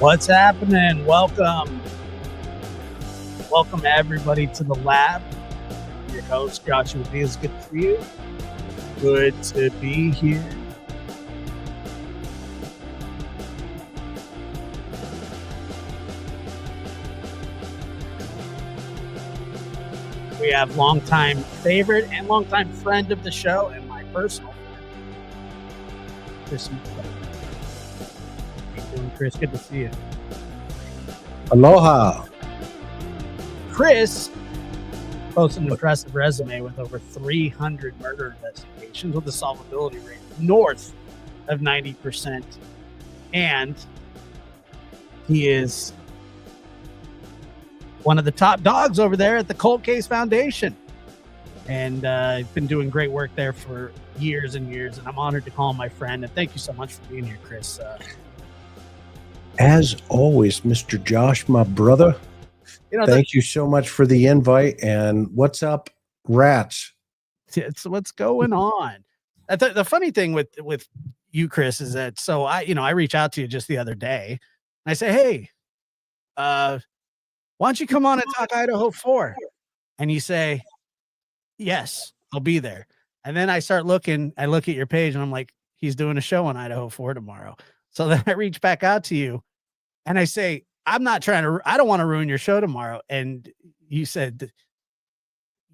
What's happening? Welcome everybody to the lab. I'm your host, Joshua B. It's good to see you. Good to be here. We have longtime favorite and longtime friend of the show and my personal friend, Chris. How you doing, Chris? Good to see you. Aloha. Chris posted an impressive resume with over 300 murder investigations with a solvability rate north of 90%. And he is one of the top dogs over there at the Cold Case Foundation. And he's been doing great work there for years and years. And I'm honored to call him my friend. And thank you so much for being here, Chris. As always, Mr. Josh, my brother. Thank you so much for the invite. And what's up, rats? It's what's going on. The funny thing with you, Chris, is that I reach out to you just the other day. And I say, hey, why don't you come on and talk Idaho 4? And you say, yes, I'll be there. And then I look at your page and I'm like, he's doing a show on Idaho 4 tomorrow. So then I reach back out to you and I say, I don't want to ruin your show tomorrow. And you said,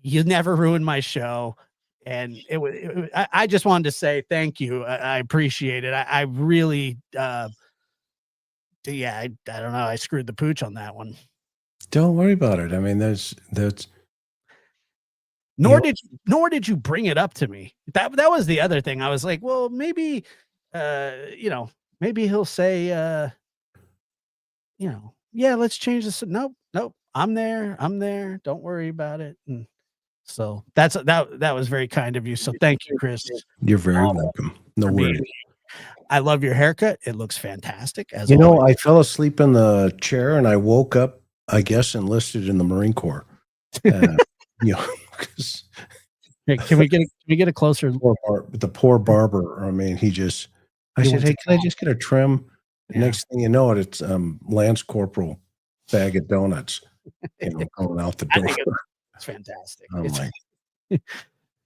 you never ruined my show. And I just wanted to say thank you. I appreciate it. I really, I don't know. I screwed the pooch on that one. Don't worry about it. I mean, that's. Nor did you bring it up to me. That was the other thing. I was like, well, maybe, maybe he'll say, yeah, let's change this. Nope. I'm there. Don't worry about it. And so that was very kind of you. So thank you, Chris. You're very welcome. No worries. I love your haircut. It looks fantastic. As I fell asleep in the chair and I woke up, I guess, enlisted in the Marine Corps. Hey, can we get a closer look? The poor barber. I mean, I said, hey, can I just get a trim? Yeah. Next thing you know it's Lance Corporal bag of donuts, going out the door. It's fantastic.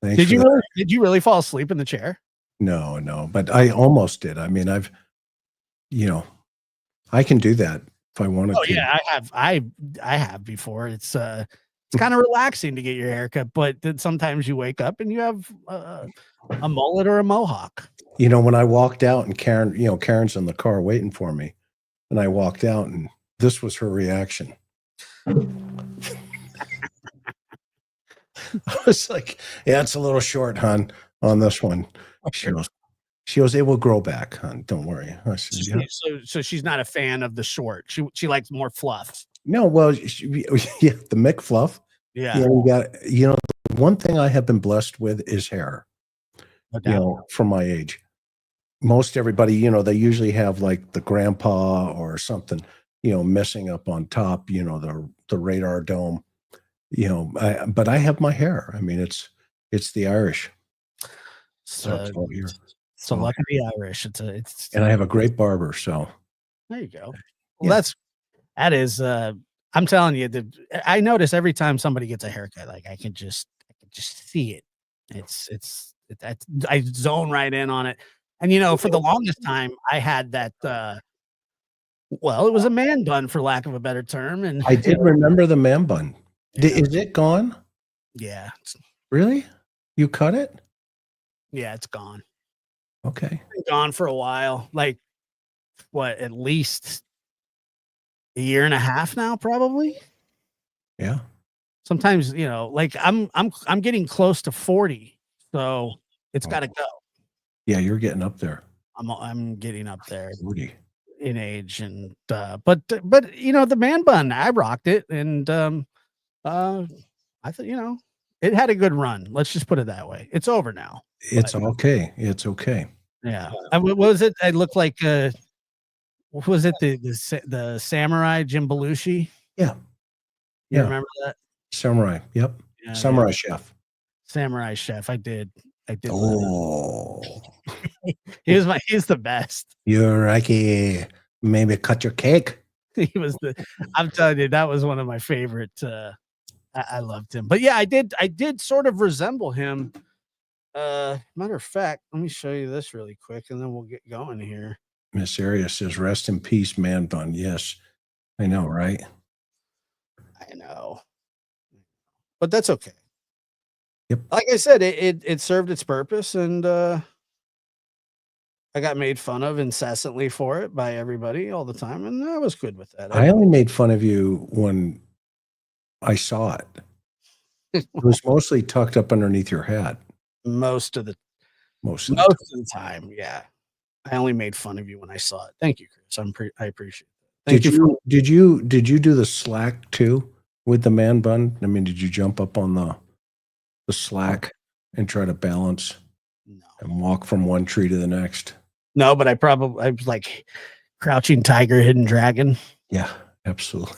Did you really fall asleep in the chair? No, but I almost did. I mean, I can do that if I wanted to. Yeah, I have before. It's kind of relaxing to get your haircut, but then sometimes you wake up and you have a mullet or a mohawk. When I walked out and Karen's in the car waiting for me, and I walked out and this was her reaction. I was like, yeah, it's a little short, hon, on this one. She goes, it will grow back, hon. Don't worry. I said, yeah. So she's not a fan of the short. She likes more fluff. No, well, the Mick fluff. Yeah. The one thing I have been blessed with is hair. From my age. Most everybody, they usually have like the grandpa or something, missing up on top, the radar dome, but I have my hair. I mean, it's the Irish. So lucky the Irish. And I have a great barber. So there you go. Well, that is, I'm telling you, I notice every time somebody gets a haircut, like I can just see it. I zone right in on it. And, for the longest time I had that, it was a man bun for lack of a better term. And I did remember the man bun. Yeah. Is it gone? Yeah. Really? You cut it? Yeah, it's gone. Okay. It's been gone for a while. Like at least a year and a half now, probably. Yeah. Sometimes, like I'm getting close to 40, so it's got to go. Yeah, you're getting up there. I'm getting up there 40 in age, and but the man bun, I rocked it, and I thought it had a good run. Let's just put it that way. It's over now. It's okay. It's okay. Yeah. What was it? I looked like what was it? The samurai Jim Belushi? Yeah. You remember that? Samurai. Yep. Yeah, Samurai Chef. Samurai Chef. I did. Oh. He's the best. You're lucky. Maybe cut your cake. He was I'm telling you, that was one of my favorite. I loved him, but yeah, I did sort of resemble him. Matter of fact, let me show you this really quick, and then we'll get going here. Miss Arias says, "Rest in peace, man bun." Yes, I know, right? I know, but that's okay. Yep. Like I said, it served its purpose, and I got made fun of incessantly for it by everybody all the time, and I was good with that. I only made fun of you when I saw it. It was mostly tucked up underneath your hat. most of the Most of the time, yeah. I only made fun of you when I saw it. Thank you, Chris. I appreciate it. Thank you. Did you do the slack too with the man bun? I mean, did you jump up on the slack and try to balance and walk from one tree to the next? No, but I was like crouching tiger, hidden dragon. Yeah, absolutely.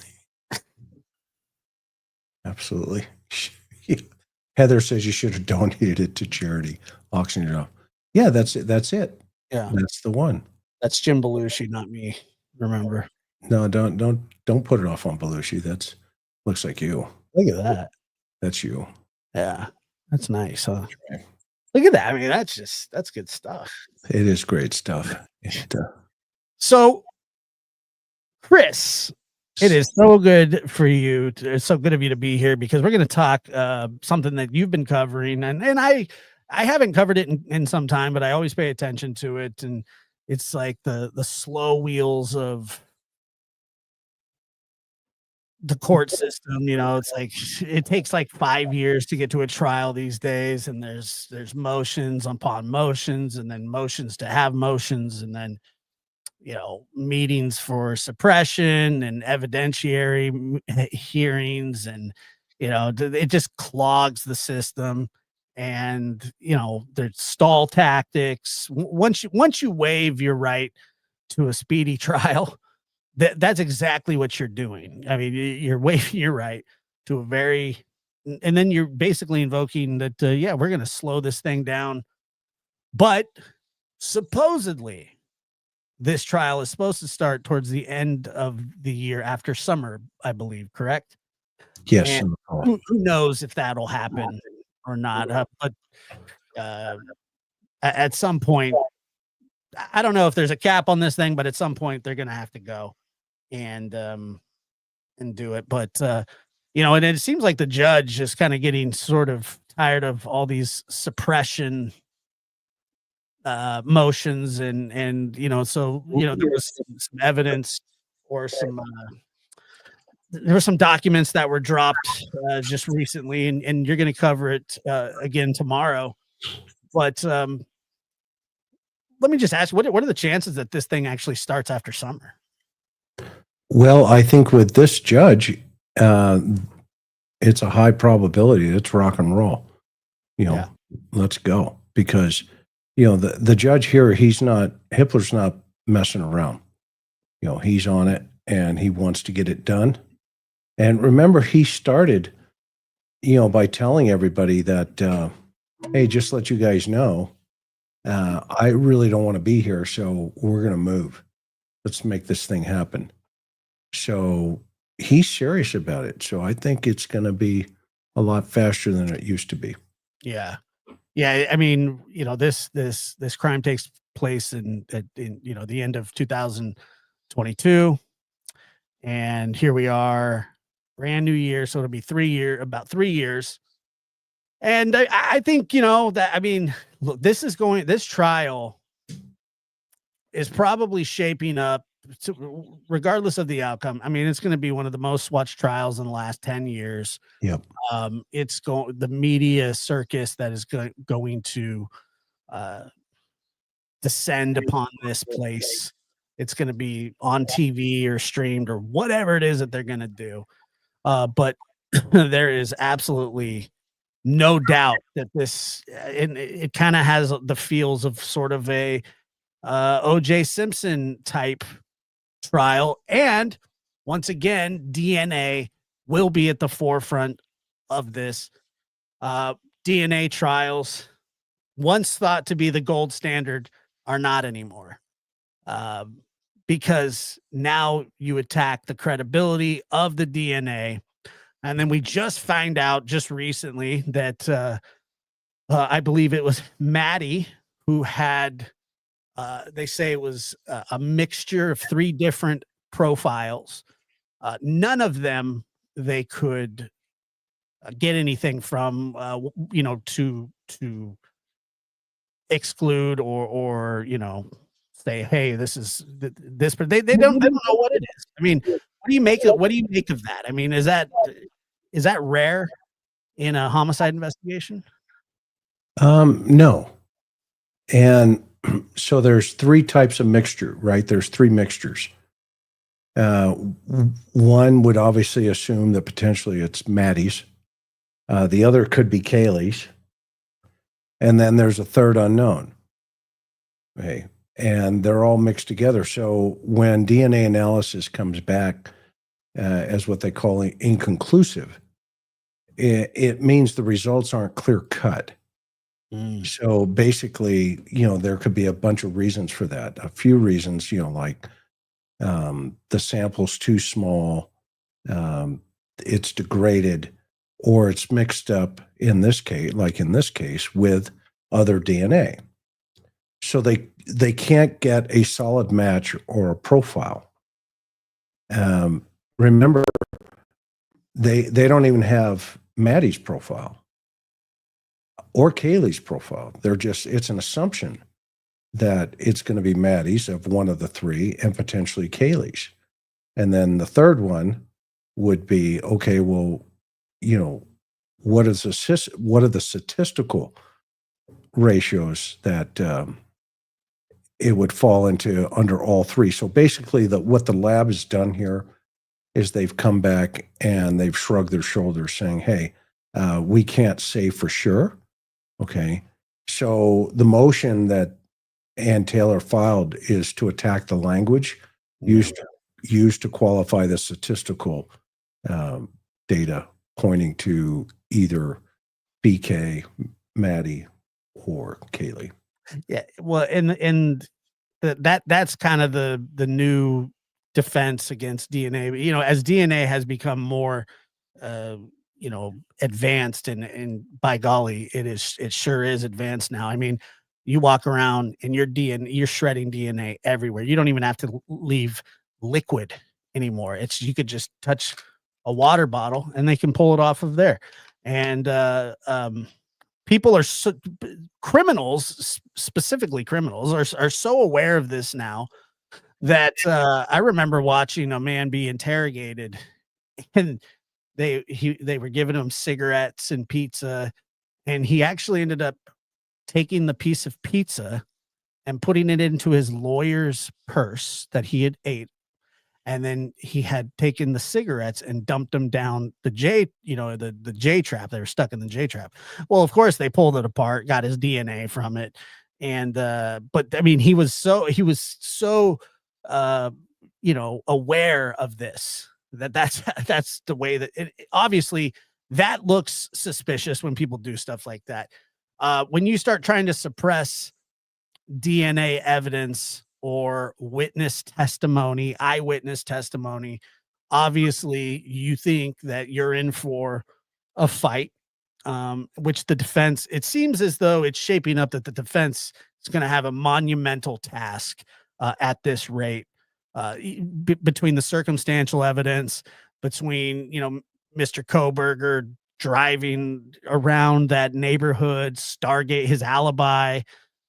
Absolutely. Heather says you should have donated it to charity. Auction it off. Yeah, that's it. That's it. Yeah, that's the one. That's Jim Belushi, not me. Remember? No, don't put it off on Belushi. That's looks like you. Look at that. That's you. Yeah, that's nice, huh? Look at that. I mean, that's good stuff. It is great stuff. So, Chris, it is so good for you. It's so good of you to be here because we're going to talk something that you've been covering, and I haven't covered it in some time, but I always pay attention to it, and it's like the slow wheels of the court system. You know, it's like it takes like 5 years to get to a trial these days, and there's motions upon motions, and then motions to have motions, and then meetings for suppression and evidentiary hearings, and it just clogs the system. And there's stall tactics. Once you waive your right to a speedy trial, that's exactly what you're doing. I mean, you're waiving your right to a very, and then you're basically invoking that we're going to slow this thing down. But supposedly this trial is supposed to start towards the end of the year after summer, I believe, correct? Yes. And who knows if that'll happen or not. But at some point, I don't know if there's a cap on this thing, but at some point they're going to have to go and do it. But, and it seems like the judge is kind of getting sort of tired of all these suppression motions, and so there was some evidence or there were some documents that were dropped just recently, and you're going to cover it again tomorrow. But let me just ask, what are the chances that this thing actually starts after summer? Well, I think with this judge, it's a high probability it's rock and roll. Let's go, because the judge here, Hitler's not messing around. He's on it, and he wants to get it done. And remember, he started, by telling everybody that, hey, just let you guys know, I really don't want to be here, so we're going to move. Let's make this thing happen. So he's serious about it. So I think it's going to be a lot faster than it used to be. Yeah. Yeah, I mean, this crime takes place in the end of 2022, and here we are, brand new year, so it'll be about 3 years. And I think that, I mean, look, this trial is probably shaping up to, regardless of the outcome. I mean, it's going to be one of the most watched trials in the last 10 years. Yep. It's the media circus that is going to descend upon this place. It's going to be on TV or streamed or whatever it is that they're going to do. But there is absolutely no doubt that this, and it kind of has the feels of sort of a O.J. Simpson type trial. And once again, DNA will be at the forefront of this. DNA trials, once thought to be the gold standard, are not anymore. because now you attack the credibility of the DNA. And then we just find out just recently that I believe it was Maddie who had, they say it was a mixture of 3 different profiles. None of them they could get anything from, to exclude or say, hey, this is this, but they don't know what it is. I mean, what do you make of that? I mean, is that rare in a homicide investigation? No. And so there's 3 types of mixture, right? There's 3 mixtures. One would obviously assume that potentially it's Maddie's. The other could be Kaylee's. And then there's a third unknown. Okay. And they're all mixed together. So when DNA analysis comes back as what they call inconclusive, it means the results aren't clear cut. So basically, there could be a bunch of reasons for that. A few reasons, like the sample's too small, it's degraded, or it's mixed up in this case, with other DNA. So they can't get a solid match or a profile. Remember, they don't even have Maddie's profile or Kaylee's profile. It's an assumption that it's going to be Maddie's of one of the 3 and potentially Kaylee's. And then the third one would be, okay, well, what are the statistical ratios that it would fall into under all 3? So basically what the lab has done here is they've come back and they've shrugged their shoulders saying, hey, we can't say for sure. Okay. So the motion that Ann Taylor filed is to attack the language used to qualify the statistical data pointing to either BK, Maddie, or Kaylee. Yeah, well, and that's kind of the new defense against DNA. As DNA has become more, advanced, and by golly, it sure is advanced now. I mean, you walk around and you're shredding DNA everywhere. You don't even have to leave liquid anymore. You could just touch a water bottle and they can pull it off of there. And people are criminals, specifically criminals, are so aware of this now that I remember watching a man be interrogated, and they were giving him cigarettes and pizza, and he actually ended up taking the piece of pizza and putting it into his lawyer's purse that he had ate. And then he had taken the cigarettes and dumped them down the the J trap. They were stuck in the J trap. Well, of course they pulled it apart, got his DNA from it. And, but I mean, he was so, aware of this, that's the way that obviously that looks suspicious when people do stuff like that. When you start trying to suppress DNA evidence or eyewitness testimony, obviously you think that you're in for a fight, which the defense, it seems as though it's shaping up that the defense is going to have a monumental task at this rate, between the circumstantial evidence, between, Mr. Kohberger driving around that neighborhood, Stargate, his alibi,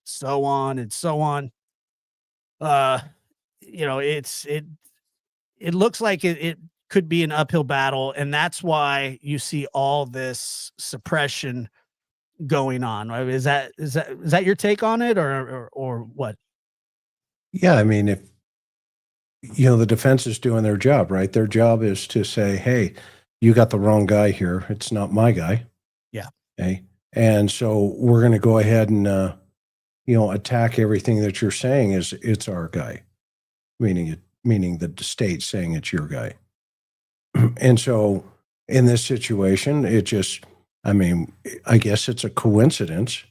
so on and so on. It looks like it could be an uphill battle, and that's why you see all this suppression going on. Is that your take on it, or what? Yeah, I mean, if the defense is doing their job, right? Their job is to say, hey, you got the wrong guy here. It's not my guy. Yeah. Okay. And so we're going to go ahead and attack everything that you're saying is it's our guy, meaning the state saying it's your guy. And so in this situation, I guess it's a coincidence,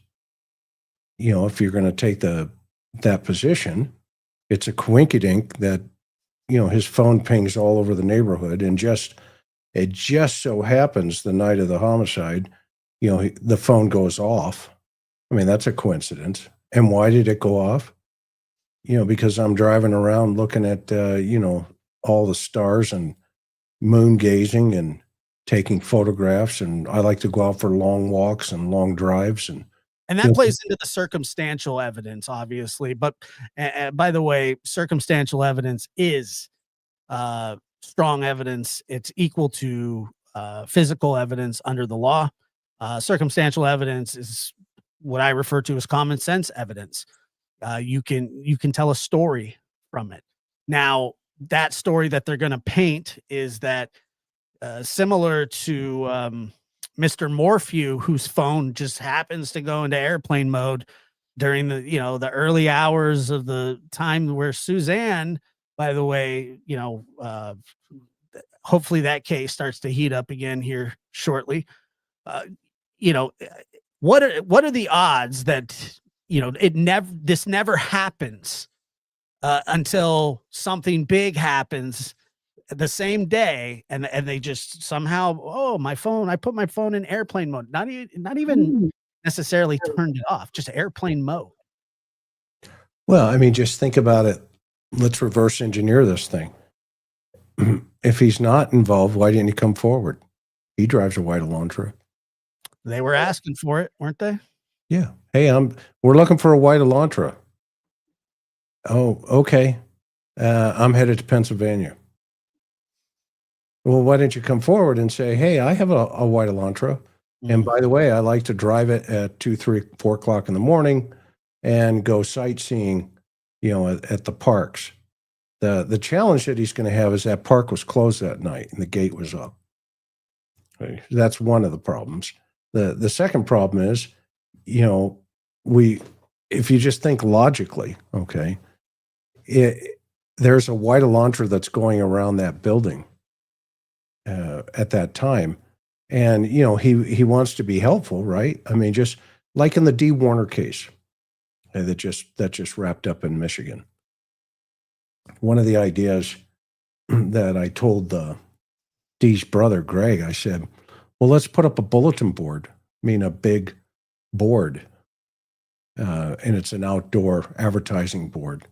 if you're going to take that position, It's a coinkydink that, his phone pings all over the neighborhood, and it just so happens the night of the homicide, the phone goes off. I mean, that's a coincidence. And why did it go off? Because I'm driving around looking at, all the stars and moon gazing and taking photographs. And I like to go out for long walks and long drives. And that plays into the circumstantial evidence, obviously. But by the way, circumstantial evidence is strong evidence. It's equal to physical evidence under the law. Circumstantial evidence is what I refer to as common sense evidence. You can tell a story from it. Now, that story that they're going to paint is that similar to Mr. Morphew, whose phone just happens to go into airplane mode during the early hours of the time where Suzanne, by the way, hopefully that case starts to heat up again here shortly. What are the odds that this never happens until something big happens the same day, and they just somehow, oh, my phone, I put my phone in airplane mode, not even necessarily turned it off, just airplane mode. Well, I mean, just think about it. Let's reverse engineer this thing. If he's not involved, why didn't he come forward? He drives a white Elantra. They were asking for it, weren't they? Yeah. Hey, we're looking for a white Elantra. Oh, okay. I'm headed to Pennsylvania. Well, why didn't you come forward and say, hey, I have a white Elantra. Mm-hmm. And by the way, I like to drive it at 2, 3, 4 o'clock in the morning and go sightseeing, at the parks. The challenge that he's going to have is that park was closed that night and the gate was up. That's one of the problems. The second problem is, if you just think logically, okay, there's a white Elantra that's going around that building at that time. And, he wants to be helpful, right? I mean, just like in the D. Warner case that just wrapped up in Michigan. One of the ideas that I told Dee's brother, Greg, I said, well, let's put up a bulletin board. I mean, a big board. And it's an outdoor advertising board.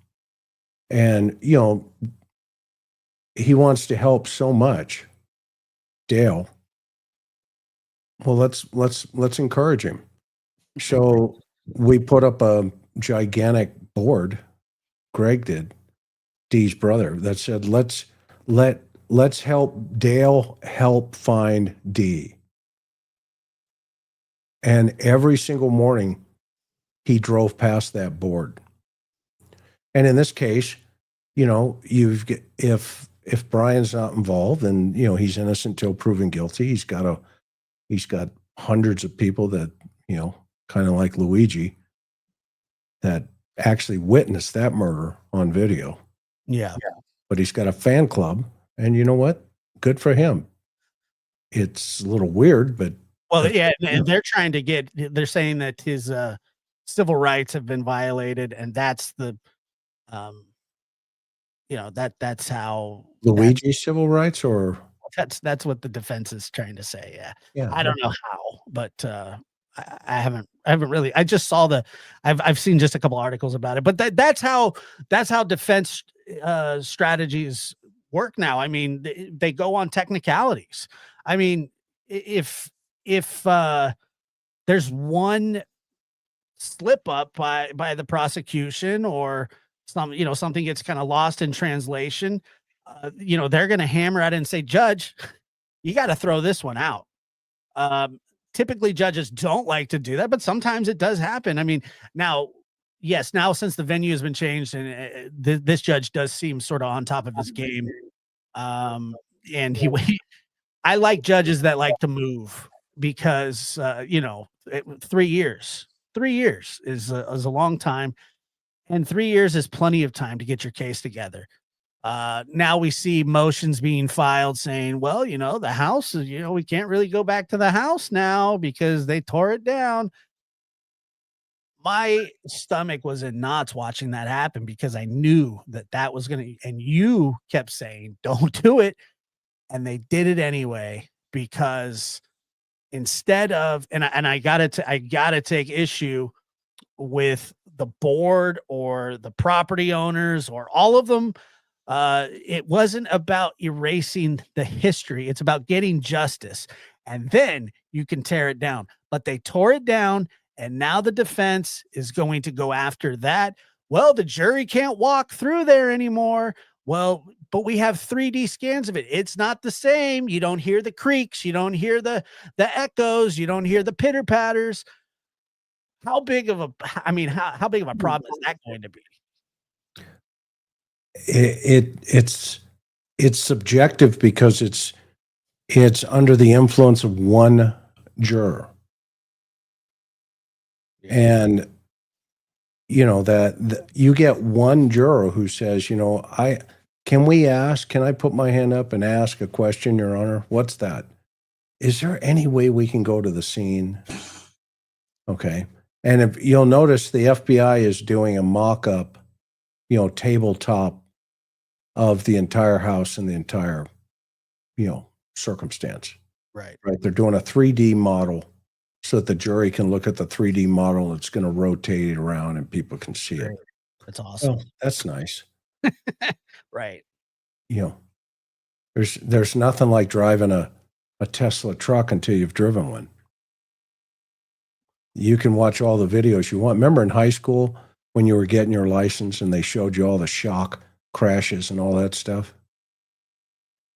And, he wants to help so much, Dale. Well, let's encourage him. So we put up a gigantic board, Greg did, Dee's brother, that said, let's help Dale help find Dee. And every single morning he drove past that board. And in this case, if Bryan's not involved and he's innocent till proven guilty, he's got hundreds of people that, kind of like Luigi, that actually witnessed that murder on video. Yeah. But he's got a fan club, and you know what? Good for him. It's a little weird, but yeah, and they're saying that his civil rights have been violated, and that's the that's how Luigi's civil rights, or that's what the defense is trying to say. Yeah. I don't know how, but I haven't really. I just saw I've seen just a couple articles about it, but that's how defense strategies work now. I mean, they go on technicalities. I mean, if there's one slip up by the prosecution, or something gets kind of lost in translation, they're going to hammer at it and say, Judge, you got to throw this one out. Typically judges don't like to do that, but sometimes it does happen. I mean, now since the venue has been changed, and this judge does seem sort of on top of his game. And I like judges that like to move, because 3 years is a long time, and 3 years is plenty of time to get your case together. Now we see motions being filed saying, well, the house is, we can't really go back to the house now because they tore it down. my stomach was in knots watching that happen because I knew that was gonna, and you kept saying, "Don't do it," and they did it anyway because instead of, I gotta take issue with the board or the property owners or all of them. It wasn't about erasing the history. It's about getting justice. And then you can tear it down. But they tore it down. And now the defense is going to go after that. Well, the jury can't walk through there anymore. Well, but we have 3D scans of it. It's not the same. You don't hear the creaks. You don't hear the echoes. You don't hear the pitter patters. How big of a, I mean, how big of a problem is that going to be? It's subjective because it's under the influence of one juror. And that you get one juror who says, can I put my hand up and ask a question, Your Honor? What's that? Is there any way we can go to the scene? Okay. And if you'll notice, the FBI is doing a mock-up, tabletop of the entire house and the entire, circumstance. Right. They're doing a 3D model so that the jury can look at the 3D model. It's going to rotate it around and people can see it. That's awesome. Oh, that's nice. Right. There's nothing like driving a Tesla truck until you've driven one. You can watch all the videos you want. Remember in high school when you were getting your license and they showed you all the shock crashes and all that stuff?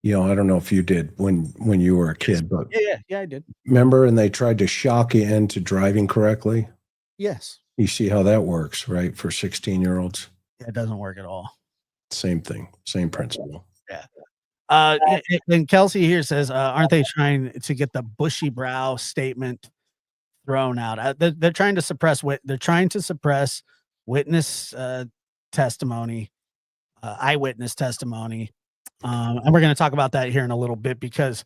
I don't know if you did when you were a kid, but yeah, I did. Remember, and they tried to shock you into driving correctly? Yes. You see how that works, right? For 16-year-olds. Yeah, it doesn't work at all. Same thing, same principle. Yeah. And Kelsey here says, aren't they trying to get the bushy brow statement thrown out? They're trying to suppress witness testimony, eyewitness testimony. And we're going to talk about that here in a little bit because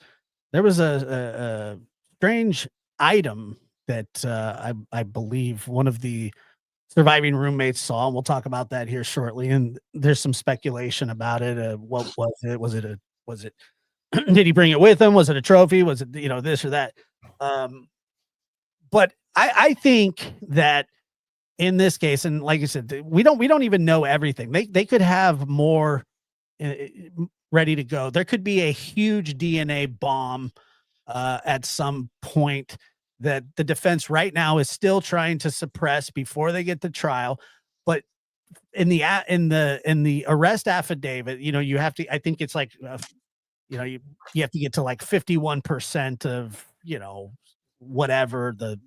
there was a strange item that I believe one of the surviving roommates saw, and we'll talk about that here shortly. And there's some speculation about it. What was it? Was it did he bring it with him? Was it a trophy? Was it, this or that? But I think that in this case, and like you said, we don't even know everything. They could have more ready to go. There could be a huge DNA bomb at some point that the defense right now is still trying to suppress before they get to trial. But in the arrest affidavit, you have to, I think it's like, you have to get to like 51% of, whatever the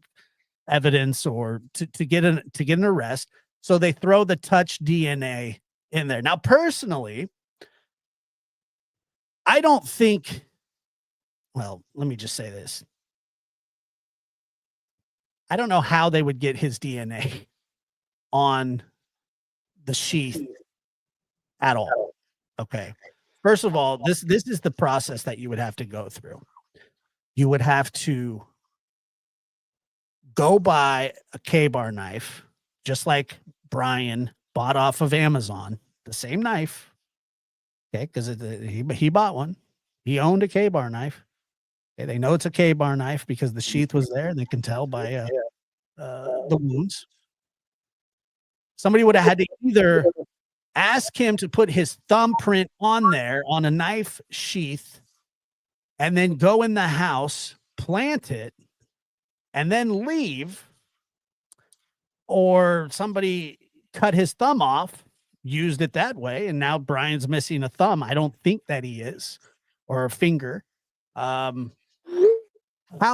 evidence or to get an arrest. So they throw the touch DNA in there. Now, personally, I don't think, well, let me just say this. I don't know how they would get his DNA on the sheath at all. Okay. First of all, this is the process that you would have to go through. You would have to go buy a K-bar knife, just like Bryan bought off of Amazon, the same knife. Okay, because he bought one. He owned a K-bar knife. Okay, they know it's a K-bar knife because the sheath was there, and they can tell by the wounds. Somebody would have had to either ask him to put his thumbprint on there on a knife sheath, and then go in the house, plant it, and then leave, or somebody cut his thumb off, used it that way, and now Bryan's missing a thumb. I don't think that he is, or a finger. How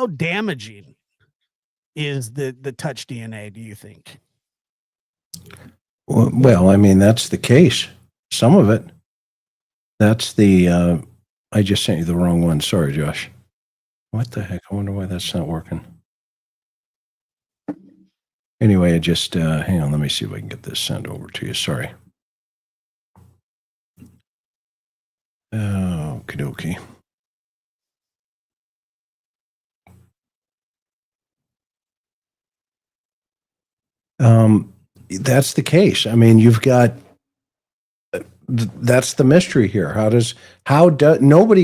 damaging is the touch DNA, do you think? Well, I mean, that's the case. Some of it. That's the, I just sent you the wrong one. Sorry, Josh. What the heck? I wonder why that's not working. Anyway, I just, hang on. Let me see if I can get this sent over to you. Sorry. Okie dokie. That's the case. I mean, you've got that's the mystery here. Nobody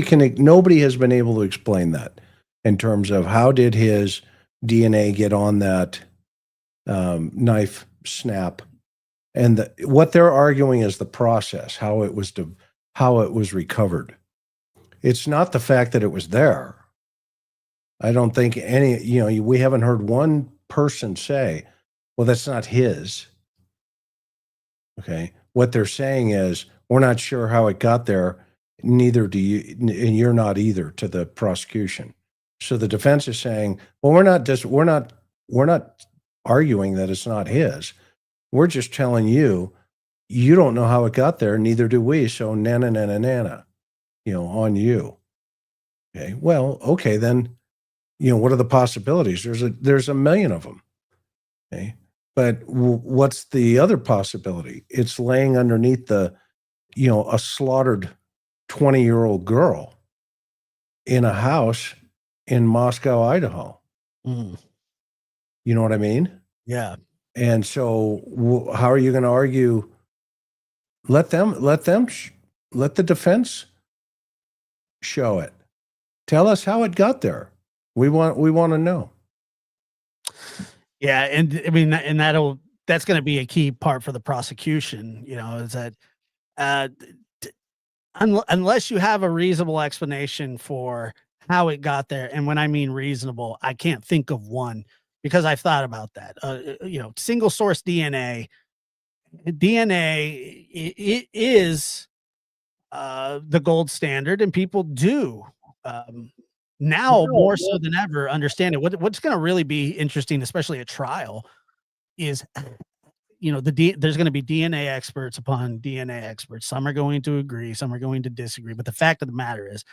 has been able to explain that in terms of how did his DNA get on that knife snap, and what they're arguing is the process, how it was recovered. It's not the fact that it was there. I don't think we haven't heard one person say, well, that's not his. Okay. What they're saying is, we're not sure how it got there. Neither do you, and you're not either, to the prosecution. So the defense is saying, well, we're not arguing that it's not his. We're just telling you, you don't know how it got there. Neither do we. So nana, on you. Okay. Well, okay, then, what are the possibilities? There's a million of them. Okay. But what's the other possibility? It's laying underneath a slaughtered 20-year-old girl in a house in Moscow, Idaho. Mm. You know what I mean? Yeah. And so how are you going to argue? Let the defense show it. Tell us how it got there. We want to know. Yeah, and I mean, and that's going to be a key part for the prosecution. Is that unless you have a reasonable explanation for how it got there, and when I mean reasonable, I can't think of one, because I've thought about that. Single source DNA it is the gold standard, and people do now more so than ever understand it. What's going to really be interesting, especially at trial, is there's going to be DNA experts upon DNA experts. Some are going to agree, some are going to disagree, but the fact of the matter is,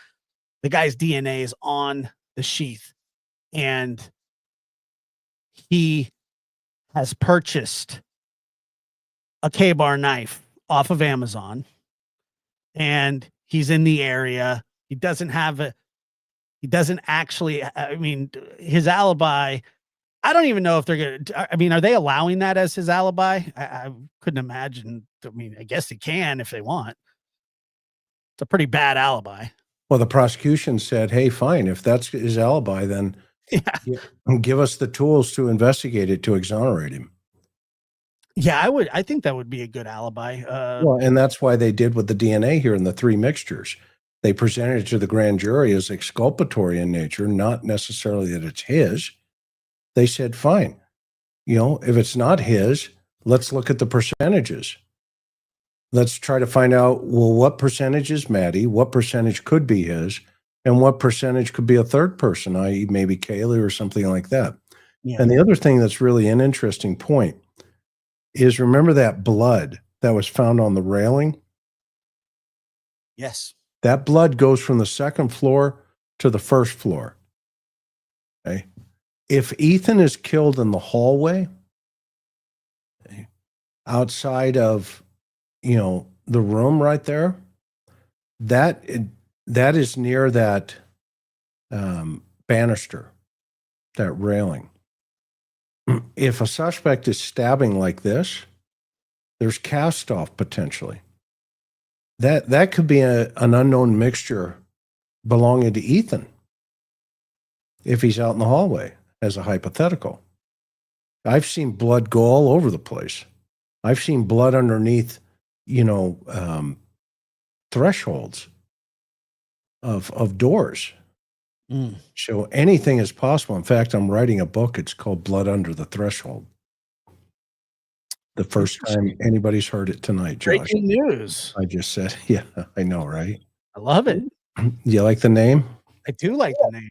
the guy's DNA is on the sheath, and he has purchased a K-bar knife off of Amazon, and he's in the area. He doesn't actually, I mean, his alibi, I don't even know if they're going to, I mean, are they allowing that as his alibi? I couldn't imagine. I mean, I guess they can if they want. It's a pretty bad alibi. Well, the prosecution said, hey, fine, if that's his alibi, then give us the tools to investigate it, to exonerate him. Yeah, I think that would be a good alibi. Well, and that's why they did with the DNA here in the 3 mixtures. They presented it to the grand jury as exculpatory in nature, not necessarily that it's his. They said, fine, if it's not his, let's look at the percentages. Let's try to find out, well, what percentage is Maddie? What percentage could be his? And what percentage could be a third person, i.e. maybe Kaylee or something like that. Yeah. And the other thing that's really an interesting point is, remember that blood that was found on the railing? Yes. That blood goes from the 2nd floor to the 1st floor. Okay. If Ethan is killed in the hallway, outside of, the room right there, that is near that banister, that railing. If a suspect is stabbing like this, there's cast off potentially. That could be an unknown mixture belonging to Ethan if he's out in the hallway, as a hypothetical. I've seen blood go all over the place. I've seen blood underneath, thresholds of doors. Mm. So anything is possible. In fact, I'm writing a book. It's called Blood Under the Threshold. The first time anybody's heard it tonight, Josh. Breaking news. I just said, yeah, I know, right? I love it. You like the name? I do like the name.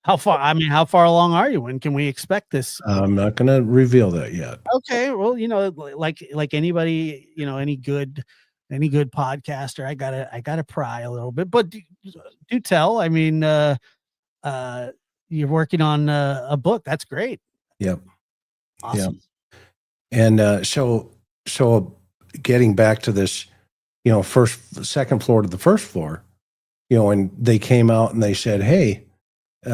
How far along are you? When can we expect this? I'm not going to reveal that yet. Okay. Well, like anybody, any good podcaster, I gotta pry a little bit, but do tell. I mean, you're working on a book. That's great. Yep. Awesome. Yep. And so getting back to this, 2nd floor to the 1st floor, and they came out and they said, hey, we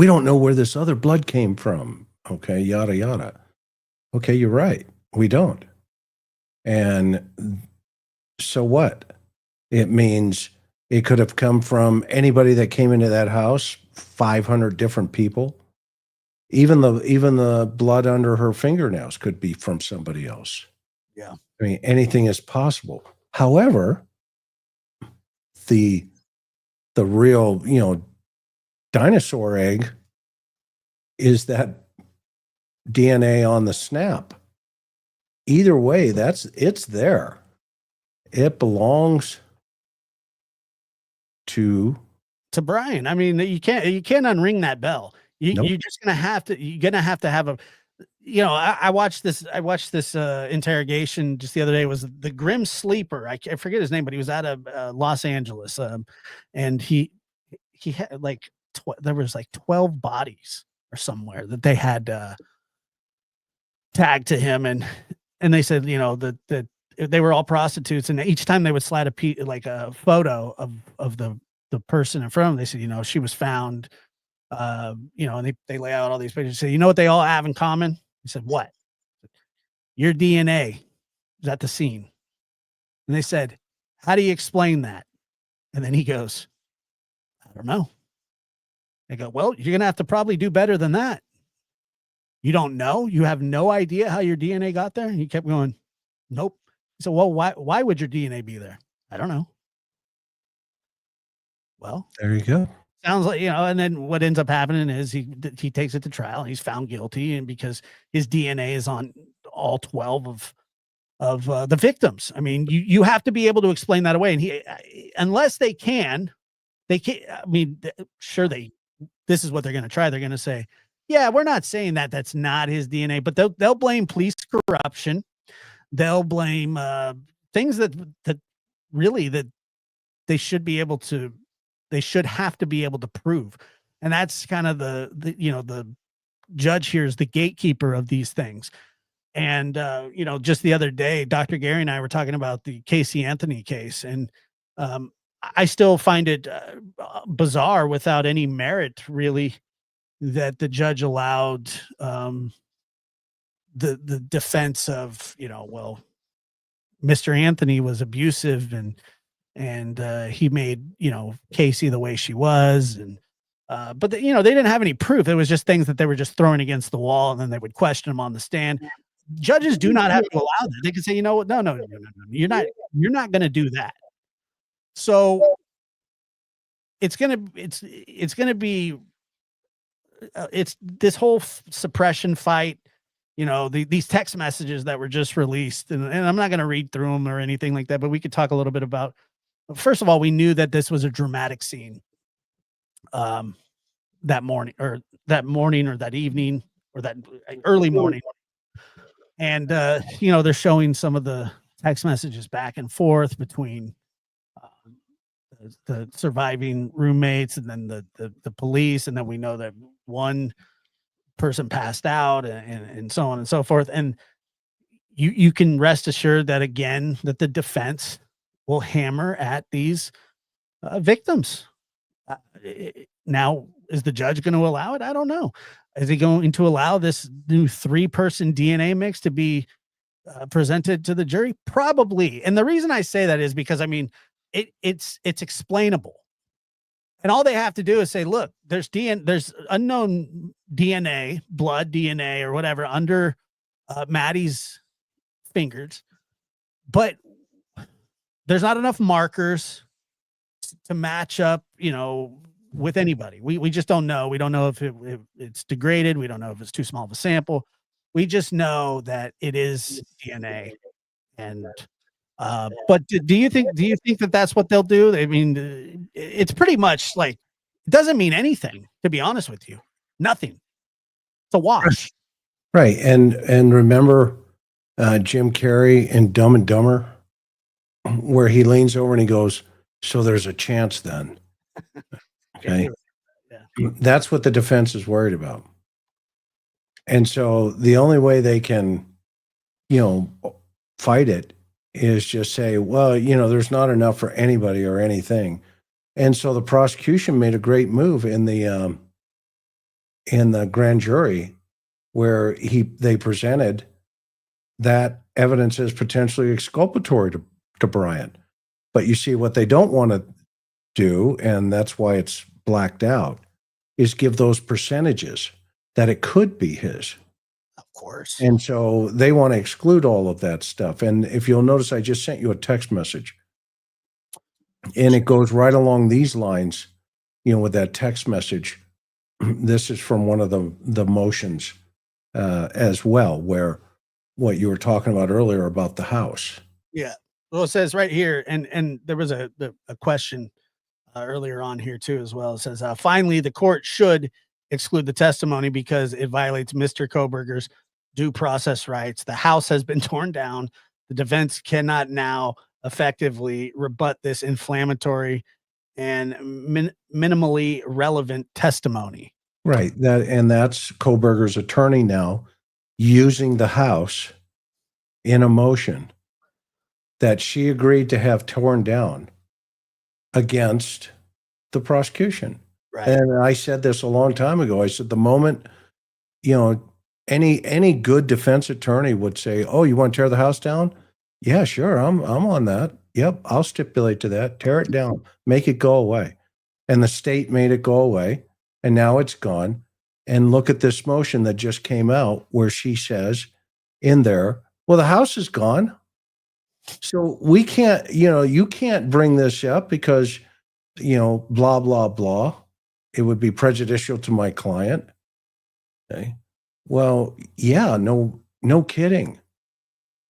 don't know where this other blood came from. Okay, yada yada. Okay, you're right. We don't. And so what? It means it could have come from anybody that came into that house, 500 different people. Even the blood under her fingernails could be from somebody else. Yeah. I mean, anything is possible. However, the real, dinosaur egg is that DNA on the snap. Either way, it's there. It belongs to Bryan. I mean, you can't unring that bell. Nope. You're just gonna have to have a, I watched this interrogation just the other day. It was the Grim Sleeper. I forget his name, but he was out of Los Angeles. And he had like there was like 12 bodies or somewhere that they had tagged to him, and they said, that they were all prostitutes, and each time they would slide a photo of the person in front of them, they said, she was found, and they lay out all these pictures. Say, you know what they all have in common? He said, what? Your DNA is at the scene. And they said, how do you explain that? And then he goes, I don't know. They go, well, you're going to have to probably do better than that. You don't know? You have no idea how your DNA got there? And he kept going, nope. So, well, why would your DNA be there? I don't know. Well, there you go. Sounds like, and then what ends up happening is he takes it to trial and he's found guilty, and because his DNA is on all 12 of the victims. I mean, you have to be able to explain that away. And unless they can't, I mean, sure, this is what they're going to try. They're going to say, yeah, we're not saying that that's not his DNA, but they'll blame police corruption. They'll blame things that really that they should have to be able to prove. And that's kind of the judge here is the gatekeeper of these things. And, just the other day, Dr. Gary and I were talking about the Casey Anthony case. And I still find it bizarre, without any merit, really, that the judge allowed the defense of, well, Mr. Anthony was abusive and he made, Casey the way she was. And, but they didn't have any proof. It was just things that they were just throwing against the wall, and then they would question him on the stand. Judges do not have to allow that. They can say, no, you're not going to do that. So it's this whole suppression fight, these text messages that were just released, and I'm not going to read through them or anything like that, but we could talk a little bit about, first of all, we knew that this was a dramatic scene that morning or that evening or that early morning. And, they're showing some of the text messages back and forth between the surviving roommates and then the police. And then we know that one person passed out and so on and so forth. And you can rest assured that, again, that the defense will hammer at these victims. Now, is the judge going to allow it? I don't know. Is he going to allow this new 3-person DNA mix to be presented to the jury? Probably. And the reason I say that is because, I mean, it's explainable. And all they have to do is say, look, there's unknown DNA, blood DNA or whatever under Maddie's fingers, but there's not enough markers to match up, with anybody. We just don't know. We don't know if it's degraded. We don't know if it's too small of a sample. We just know that it is DNA. And but do you think that that's what they'll do? I mean, it's pretty much like, it doesn't mean anything, to be honest with you. Nothing. It's a wash. Right. And remember Jim Carrey in Dumb and Dumber, where he leans over and he goes, so there's a chance then. Okay. Yeah. That's what the defense is worried about. And so the only way they can, fight it is just say, well, there's not enough for anybody or anything. And so the prosecution made a great move in the grand jury where they presented that evidence as potentially exculpatory to Bryan. But you see, what they don't want to do, and that's why it's blacked out, is give those percentages that it could be his. Of course. And so they want to exclude all of that stuff. And if you'll notice, I just sent you a text message, and it goes right along these lines, with that text message. This is from one of the motions as well, where what you were talking about earlier about the house. Yeah. Well, it says right here, and there was a question earlier on here too as well. It says, finally, the court should exclude the testimony because it violates Mr. Kohberger's due process rights. The house has been torn down. The defense cannot now effectively rebut this inflammatory and minimally relevant testimony. Right. That's Kohberger's attorney now using the house in a motion that she agreed to have torn down against the prosecution. Right. And I said this a long time ago. I said, the moment, any good defense attorney would say, "Oh, you want to tear the house down?" Yeah, sure. I'm on that. Yep. I'll stipulate to that. Tear it down, make it go away. And the state made it go away. And now it's gone. And look at this motion that just came out where she says in there, well, the house is gone. So we can't, you can't bring this up because, blah, blah, blah. It would be prejudicial to my client. Okay. Well, yeah, no kidding.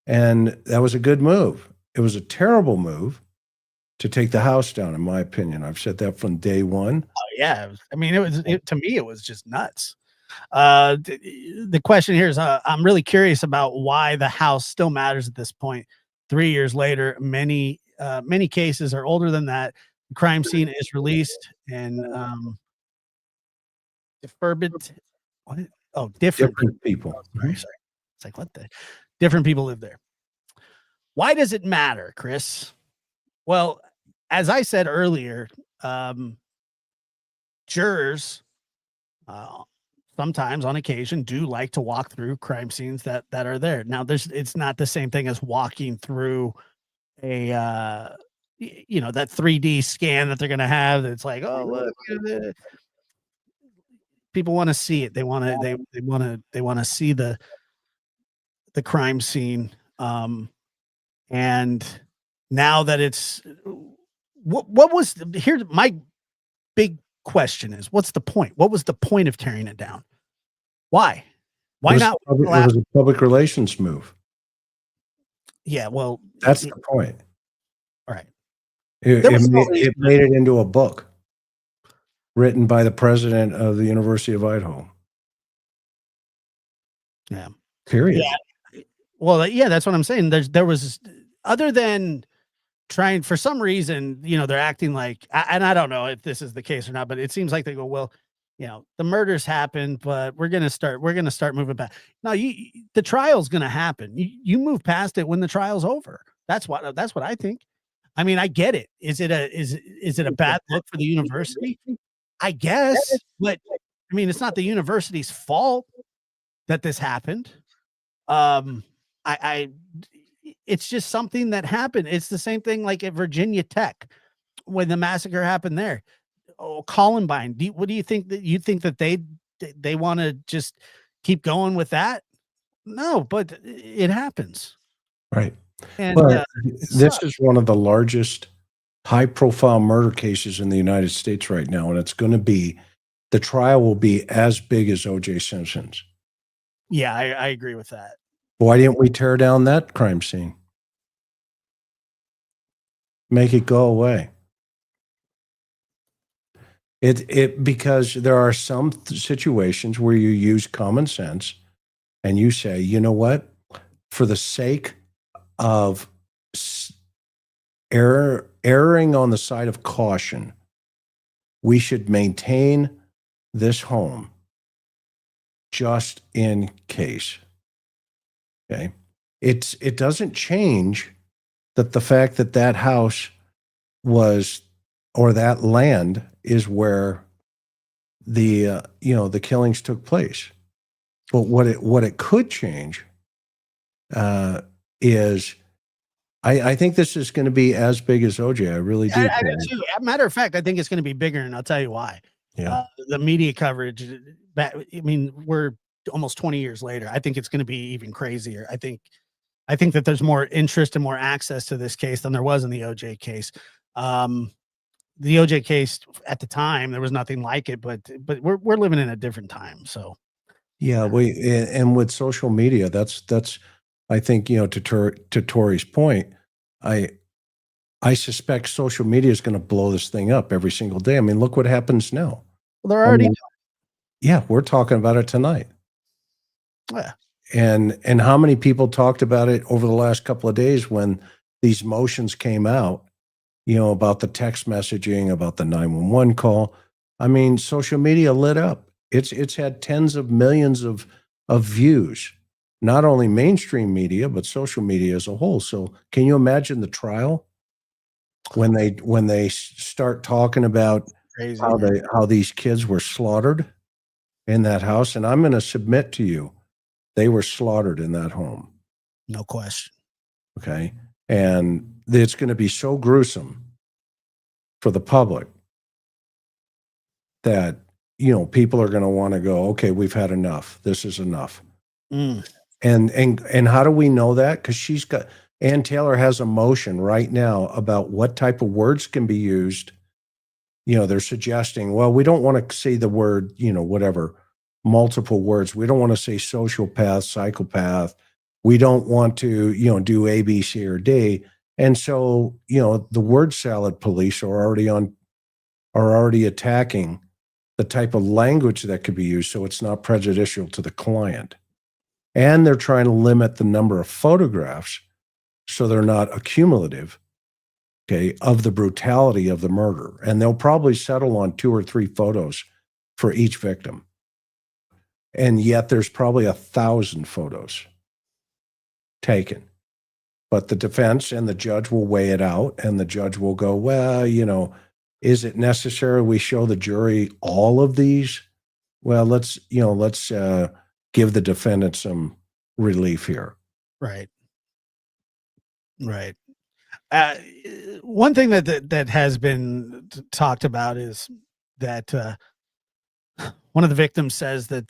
And that was a good move. It was a terrible move to take the house down, in my opinion. I've said that from day one. Oh, yeah. To me, it was just nuts. The question here is, I'm really curious about why the house still matters at this point. 3 years later, many cases are older than that. The crime scene is released and different people. Sorry. It's like, what the different people live there. Why does it matter, Chris? Well, as I said earlier, jurors sometimes on occasion do like to walk through crime scenes that are there. Now it's not the same thing as walking through a that 3D scan that they're going to have. It's like, oh, look, people want to see it. They want to see the crime scene. And now that it's what was here's my big question is, what's the point? What was the point of tearing it down? Why not? It was a public relations move. Yeah, well, that's the point. All right. It made it into a book written by the president of the University of Idaho. Yeah. Period. Yeah. Well, yeah, that's what I'm saying. There was, other than trying, for some reason, they're acting like, and I don't know if this is the case or not, but it seems like they go, well, the murders happened, but we're going to start moving back. No, the trial's going to happen. You move past it when the trial's over. That's what I think. I mean, I get it. Is it a bad look for the university? I guess, but I mean, it's not the university's fault that this happened. It's just something that happened. It's the same thing like at Virginia Tech when the massacre happened there. Oh, Columbine. What do you think that they want to just keep going with that? No, but it happens. Right. And this is one of the largest high-profile murder cases in the United States right now, and it's going to be, the trial will be as big as O.J. Simpson's. Yeah, I agree with that. Why didn't we tear down that crime scene? Make it go away. Because there are some situations where you use common sense and you say, you know what, for the sake of erring on the side of caution, we should maintain this home just in case. Okay. It doesn't change that the fact that house was, or that land is where the killings took place. But what it could change is I think this is going to be as big as OJ. I really do. I do too. As a matter of fact, I think it's going to be bigger, and I'll tell you why. Yeah. The media coverage. I mean, we're almost 20 years later. I think it's going to be even crazier. I think that there's more interest and more access to this case than there was in the OJ case. The OJ case at the time, there was nothing like it, but we're living in a different time. So yeah, and with social media, that's I think, to Tori's point, I suspect social media is going to blow this thing up every single day. I mean, look what happens now. well, they're already Yeah, we're talking about it tonight. yeah. And how many people talked about it over the last couple of days when these motions came out, about the text messaging, about the 911 call. I mean, social media lit up. It's had tens of millions of views, not only mainstream media, but social media as a whole. So can you imagine the trial when they start talking about Crazy. how these kids were slaughtered in that house? And I'm going to submit to you, they were slaughtered in that home. No question. Okay. And it's going to be so gruesome for the public that, people are going to want to go, okay, we've had enough. This is enough. Mm. And how do we know that? Because Ann Taylor has a motion right now about what type of words can be used. They're suggesting, well, we don't want to say the word, whatever, multiple words. We don't want to say sociopath, psychopath. We don't want to, do A, B, C, or D. And so, the word salad police are already attacking the type of language that could be used so it's not prejudicial to the client. And they're trying to limit the number of photographs so they're not accumulative, okay, of the brutality of the murder. And they'll probably settle on 2 or 3 photos for each victim. And yet there's probably 1,000 photos taken. But the defense and the judge will weigh it out, and the judge will go, well, is it necessary we show the jury all of these? Well, let's give the defendant some relief here. Right. Right. One thing that has been talked about is that one of the victims says that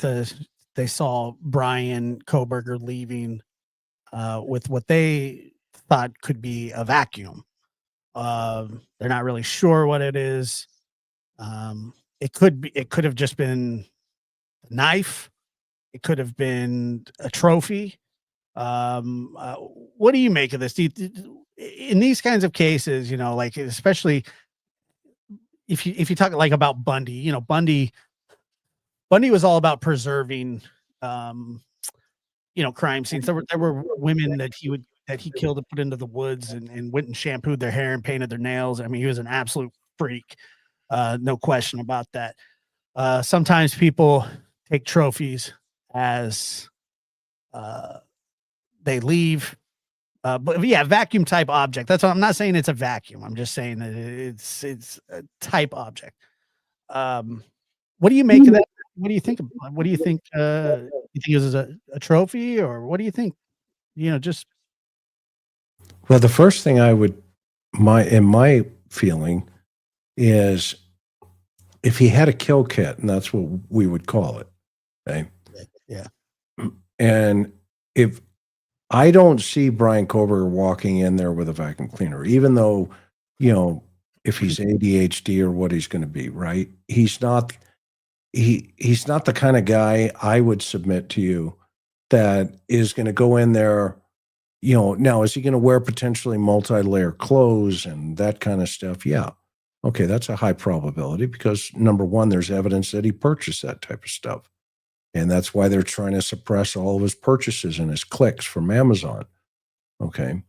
they saw Bryan Kohberger leaving with what they thought could be a vacuum. They're not really sure what it is. It could have just been a knife. It could have been a trophy. What do you make of this? In these kinds of cases, like especially if you talk like about Bundy, Bundy was all about preserving, crime scenes. There were women that he killed and put into the woods and went and shampooed their hair and painted their nails. I mean, he was an absolute freak. No question about that. Sometimes people take trophies as they leave. But yeah, vacuum type object. That's what I'm not saying it's a vacuum. I'm just saying that it's a type object. What do you make of that? What do you think? What do you think? You think it was a trophy, or what do you think? Just Well, the first thing in my feeling is if he had a kill kit, and that's what we would call it. Okay. Yeah. And if I don't see Bryan Kohberger walking in there with a vacuum cleaner, even though, if he's ADHD or what he's going to be, right? He's not the kind of guy I would submit to you that is going to go in there. Now, is he going to wear potentially multi-layer clothes and that kind of stuff? Yeah. Okay. That's a high probability because number one, there's evidence that he purchased that type of stuff. And that's why they're trying to suppress all of his purchases and his clicks from Amazon. Okay.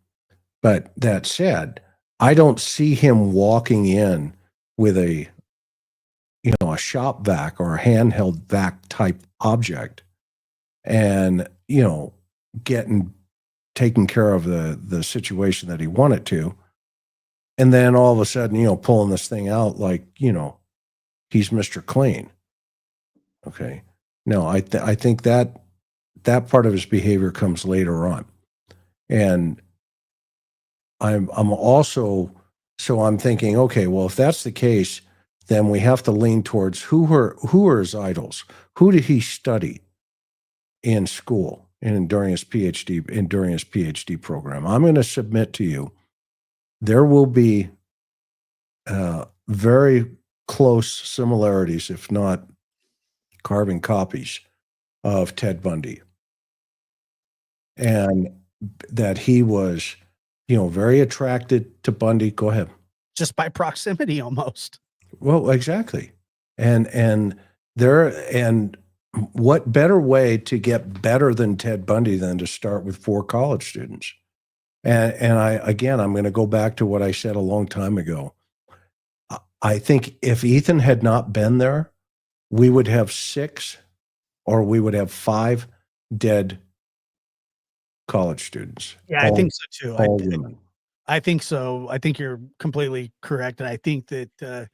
But that said, I don't see him walking in with a shop vac or a handheld vac type object and, taking care of the situation that he wanted to. And then all of a sudden, pulling this thing out like, he's Mr. Clean. Okay. No, I think that that part of his behavior comes later on. And I'm also, so I'm thinking, okay, well, if that's the case, then we have to lean towards who are his idols? Who did he study in school and during his PhD program? I'm going to submit to you, there will be very close similarities, if not carbon copies, of Ted Bundy. And that he was, very attracted to Bundy. Go ahead. Just by proximity almost. Well, exactly. And what better way to get better than Ted Bundy than to start with 4 college students? And I'm going to go back to what I said a long time ago. I think if Ethan had not been there, we would have 6 or we would have 5 dead college students. Yeah, I think so too. All women. I think so. I think you're completely correct. And I think that,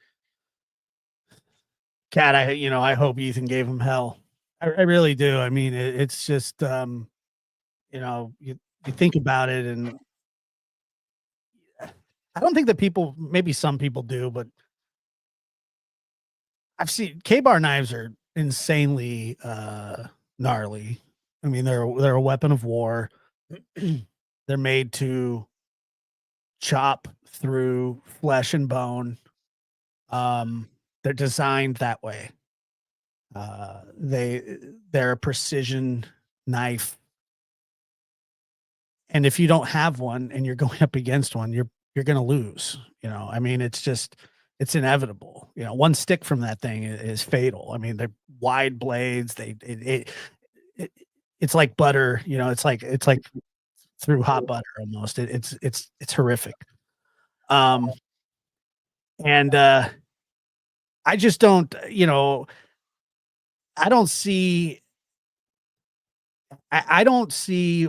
Kat, I hope Ethan gave him hell. I really do. I mean, it's just, you think about it, and I don't think that people, maybe some people do, but I've seen K-bar knives are insanely gnarly. I mean, they're a weapon of war. They're made to chop through flesh and bone. They're designed that way. They're a precision knife. And if you don't have one and you're going up against one, you're going to lose. I mean, it's inevitable. One stick from that thing is fatal. I mean, they're wide blades. It's like butter. It's like through hot butter almost. It's horrific. And I just don't. I don't see. I don't see.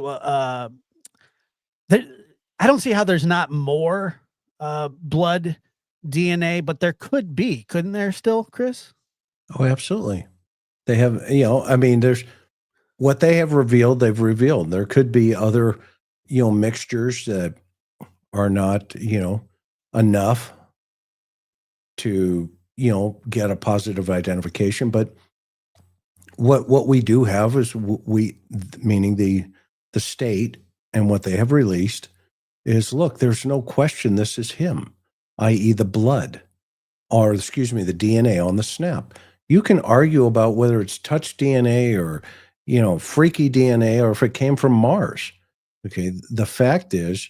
I don't see how there's not more blood DNA, but there could be, couldn't there still, Chris? Oh, absolutely. They have, I mean, there's what they have revealed, they've revealed. There could be other, mixtures that are not, enough to, get a positive identification. But what we do have is meaning the state, and what they have released is, look, there's no question this is him, i.e. the blood, or the DNA on the snap. You can argue about whether it's touch DNA or, freaky DNA, or if it came from Mars. Okay. The fact is,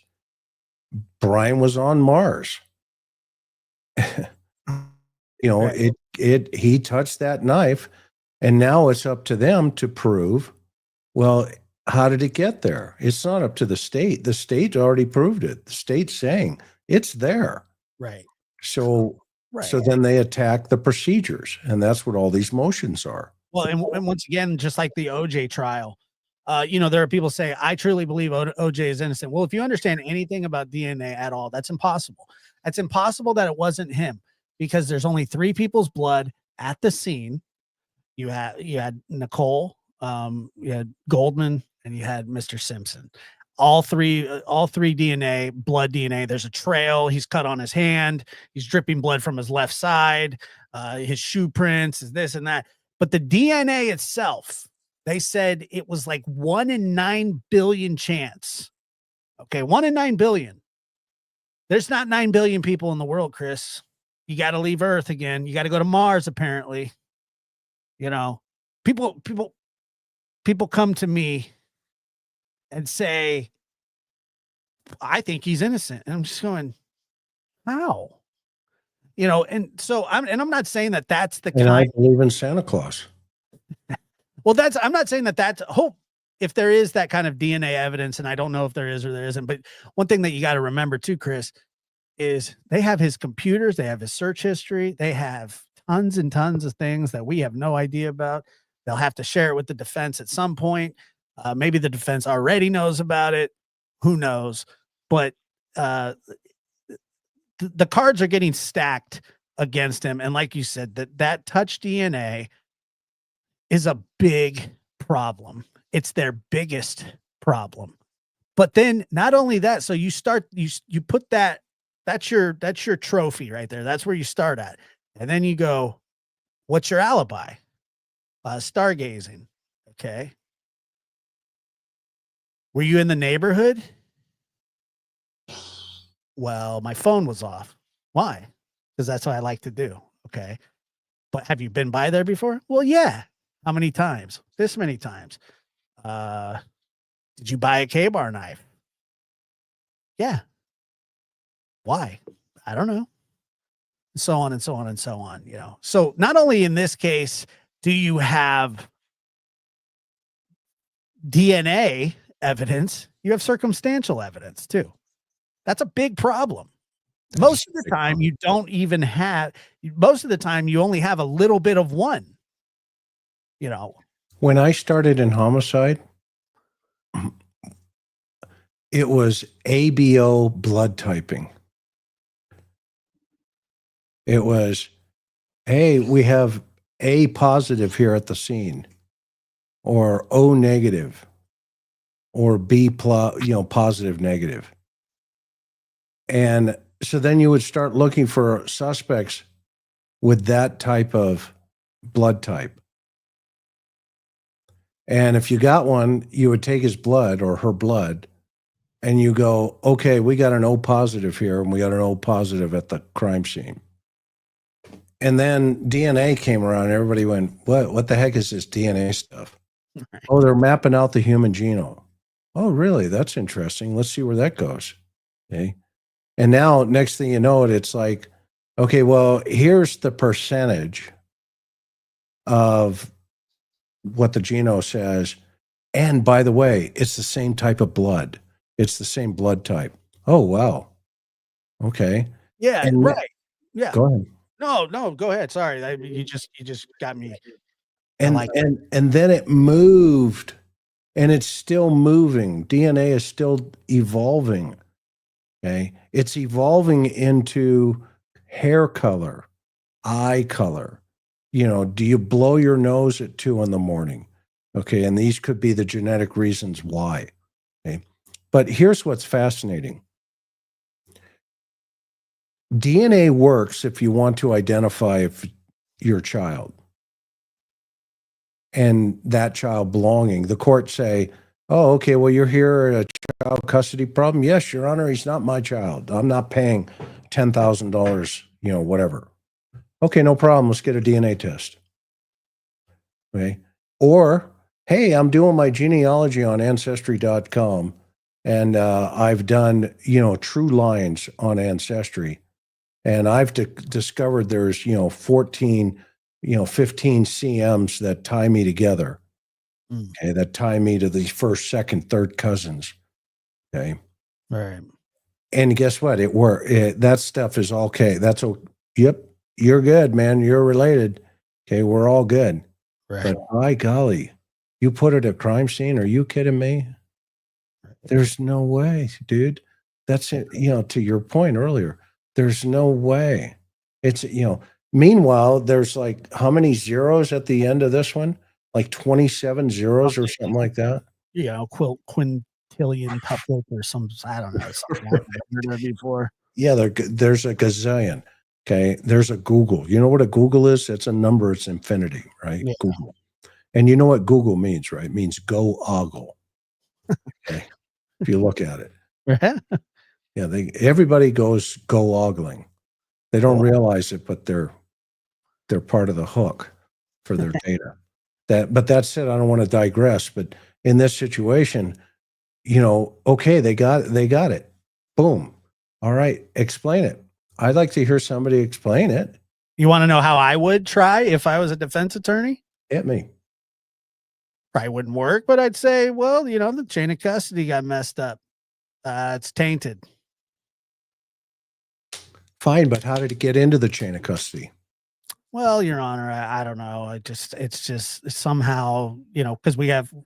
Bryan was on Mars. Right. He touched that knife, and now it's up to them to prove, well, how did it get there? It's not up to the state. The state already proved it. The state's saying it's there. Right. So then they attack the procedures, and that's what all these motions are. Well, and once again, just like the OJ trial, there are people say, I truly believe OJ is innocent. Well, if you understand anything about DNA at all, that's impossible. That's impossible that it wasn't him, because there's only 3 people's blood at the scene. You had Nicole, you had Goldman, and you had Mr. Simpson. All three DNA, blood DNA. There's a trail. He's cut on his hand. He's dripping blood from his left side. His shoe prints is this and that. But the DNA itself, they said it was like 1 in 9 billion chance. Okay, 1 in 9 billion. There's not 9 billion people in the world, Chris. You got to leave Earth again. You got to go to Mars, apparently. People come to me and say, I think he's innocent. And I'm just going, how? And so I'm not saying that that's the kind. And I believe in Santa Claus. Well, I'm not saying that that's hope. If there is that kind of DNA evidence, and I don't know if there is or there isn't, but one thing that you got to remember too, Chris, is they have his computers, they have his search history, they have tons and tons of things that we have no idea about. They'll have to share it with the defense at some point. Maybe the defense already knows about it. Who knows? But the cards are getting stacked against him. And like you said, that touch DNA is a big problem. it's their biggest problem. But then not only that, so you start, you put that's your trophy right there. That's where you start at. And then you go, what's your alibi? Stargazing. Okay. Were you in the neighborhood? Well, my phone was off. Why? Because that's what I like to do. Okay. But have you been by there before? Well, yeah. How many times? This many times. Did you buy a K-bar knife? Yeah. Why? I don't know. So on and so on and so on, you know. So not only in this case do you have DNA evidence, you have circumstantial evidence too. That's a big problem. Most of the time you don't even have, most of the time you only have a little bit of one, you know. When I started in homicide, it was ABO blood typing. It was, hey, we have A positive here at the scene, or O negative, or B positive negative. And so then you would start looking for suspects with that type of blood type. And if you got one, you would take his blood or her blood and you go, okay, we got an O positive here and we got an O positive at the crime scene. And then DNA came around and everybody went, what the heck is this DNA stuff? Right. Oh, they're mapping out the human genome. Oh, really? That's interesting. Let's see where that goes. Okay. And now next thing you know it's like, okay, well, here's the percentage of what the genome says. And by the way, it's the same type of blood. It's the same blood type. Oh, wow. Okay. Yeah. And right. Yeah. Go ahead. No, go ahead. Sorry. You just got me. And then it moved and it's still moving. DNA is still evolving. Okay. It's evolving into hair color, eye color. You know, do you blow your nose at 2 a.m? Okay. And these could be the genetic reasons why. Okay. But here's what's fascinating. DNA works if you want to identify your child and that child belonging. The court say, oh, okay, well, you're here at a child custody problem. Yes, Your Honor, he's not my child. I'm not paying $10,000, whatever. Okay, no problem. Let's get a DNA test. Okay. Or, hey, I'm doing my genealogy on ancestry.com and I've done, true lines on Ancestry. And I've discovered there's, 15 CMs that tie me together. Okay, that tie me to the first, second, third cousins. Okay. Right. And guess what? It worked. That stuff is okay. Yep, you're good, man. You're related. Okay, we're all good. Right. But by golly, you put it at a crime scene? Are you kidding me? There's no way, dude. That's it. To your point earlier, there's no way. It's, meanwhile, there's like how many zeros at the end of this one? Like 27 zeros or something like that. Yeah, quintillion tuplet or some, I don't know, something I've never heard of before. Yeah, there's a gazillion. Okay, there's a Google. You know what a Google is? It's a number. It's infinity, right? Yeah. Google. And you know what Google means, right? It means go ogle. Okay, if you look at it. Yeah, everybody goes go ogling. They don't realize it, but they're part of the hook for their data. But that said, I don't want to digress. But in this situation, okay, they got it. Boom. All right, explain it. I'd like to hear somebody explain it. You want to know how I would try if I was a defense attorney? Hit me. Probably wouldn't work, but I'd say, well, the chain of custody got messed up. It's tainted. Fine, but how did it get into the chain of custody? Well, Your Honor, I don't know. It's just somehow, because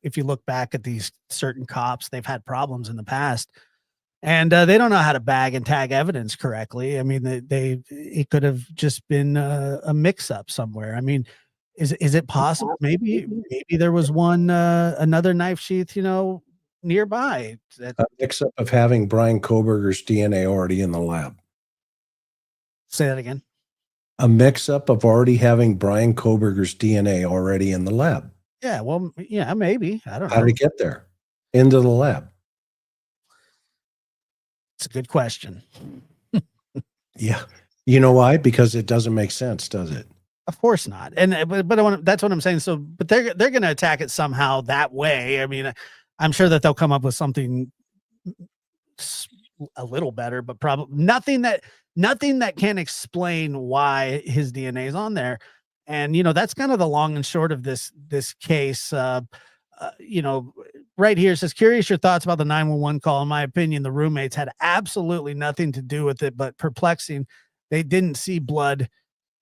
if you look back at these certain cops, they've had problems in the past, and they don't know how to bag and tag evidence correctly. I mean, it could have just been a mix-up somewhere. I mean, Is it possible? Maybe there was one, another knife sheath, nearby that. A mix-up of having Bryan Kohberger's DNA already in the lab. Say that again? A mix-up of already having Bryan Kohberger's DNA already in the lab. Yeah, well, yeah, maybe. I don't know. How did it get there? Into the lab. It's a good question. Yeah. You know why? Because it doesn't make sense, does it? Of course not. And that's what I'm saying. So, but they're going to attack it somehow that way. I mean, I'm sure that they'll come up with something a little better, but probably nothing that can explain why his DNA is on there. And that's kind of the long and short of this case. Right here it says, curious your thoughts about the 911 call. In my opinion, the roommates had absolutely nothing to do with it, but perplexing. They didn't see blood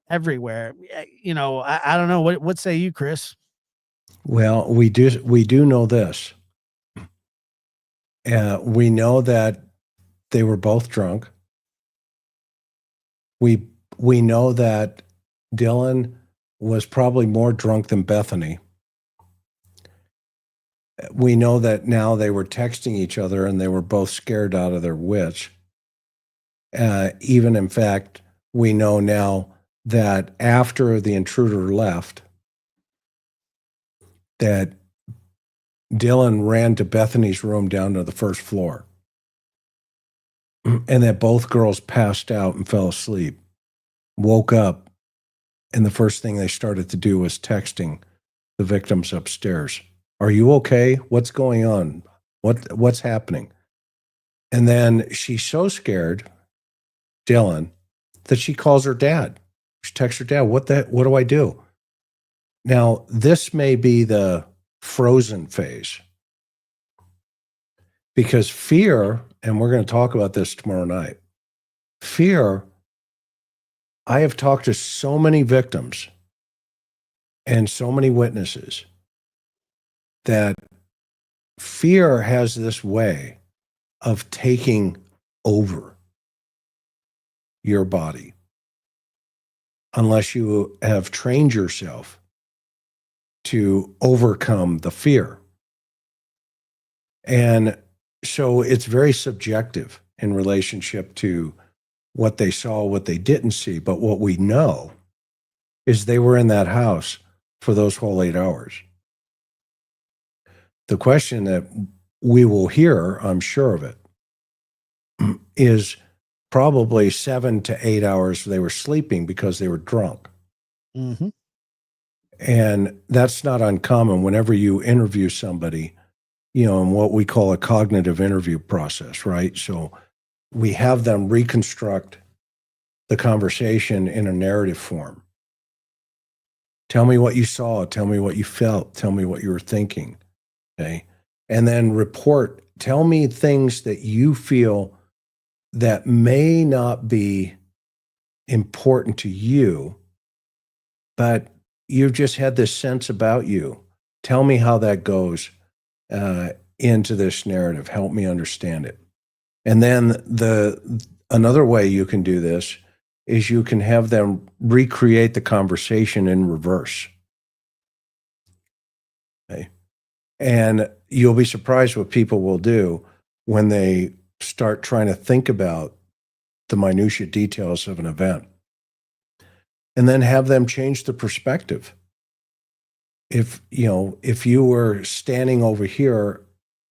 everywhere. I don't know. What say you, Chris? Well, we do know this. We know that they were both drunk. We know that Dylan was probably more drunk than Bethany. We know that now they were texting each other and they were both scared out of their wits. Even in fact, we know now that after the intruder left, that Dylan ran to Bethany's room down to the first floor, and that both girls passed out and fell asleep, woke up, and the first thing they started to do was texting the victims upstairs. Are you okay? What's going on? What's happening? And then she's so scared, Dylan, that she calls her dad. She texts her dad, what do I do? Now, this may be the frozen phase, because fear, and we're going to talk about this tomorrow night, fear, I have talked to so many victims and so many witnesses that fear has this way of taking over your body unless you have trained yourself to overcome the fear. And so it's very subjective in relationship to what they saw, what they didn't see. But what we know is they were in that house for those whole 8 hours. The question that we will hear, I'm sure of it, is probably 7 to 8 hours they were sleeping because they were drunk. Mm-hmm. And that's not uncommon whenever you interview somebody, in what we call a cognitive interview process, right? So we have them reconstruct the conversation in a narrative form. Tell me what you saw. Tell me what you felt. Tell me what you were thinking. Okay. And then report, tell me things that you feel that may not be important to you, but you've just had this sense about you. Tell me how that goes into this narrative. Help me understand it. And then another way you can do this is you can have them recreate the conversation in reverse. Okay. And you'll be surprised what people will do when they start trying to think about the minutiae details of an event. And then have them change the perspective. If you were standing over here,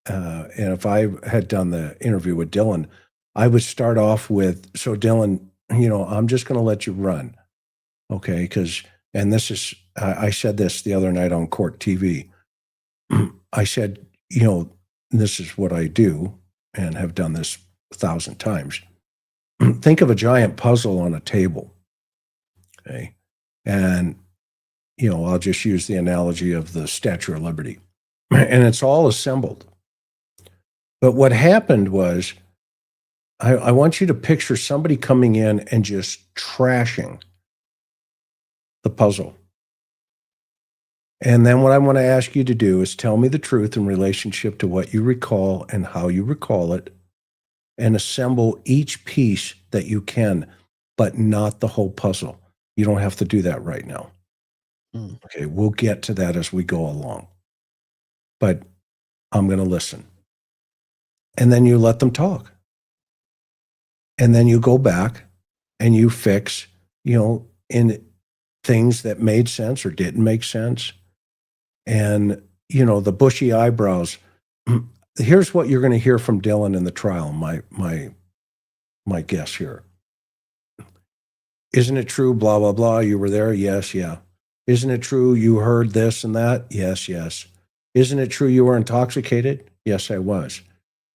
and if I had done the interview with Dylan, I would start off with, so Dylan, I'm just going to let you run. Okay. And this is, I said this the other night on Court TV. I said, this is what I do and have done this 1,000 times. Think of a giant puzzle on a table. Okay. And, I'll just use the analogy of the Statue of Liberty. And it's all assembled. But what happened was, I want you to picture somebody coming in and just trashing the puzzle. And then what I want to ask you to do is tell me the truth in relationship to what you recall and how you recall it, and assemble each piece that you can, but not the whole puzzle. You don't have to do that right now. Okay, we'll get to that as we go along. But I'm going to listen. And then you let them talk. And then you go back and you fix, in things that made sense or didn't make sense. And, the bushy eyebrows. Here's what you're going to hear from Dylan in the trial, my guess here. Isn't it true, blah, blah, blah, you were there? Yes, yeah. Isn't it true you heard this and that? Yes, yes. Isn't it true you were intoxicated? Yes, I was.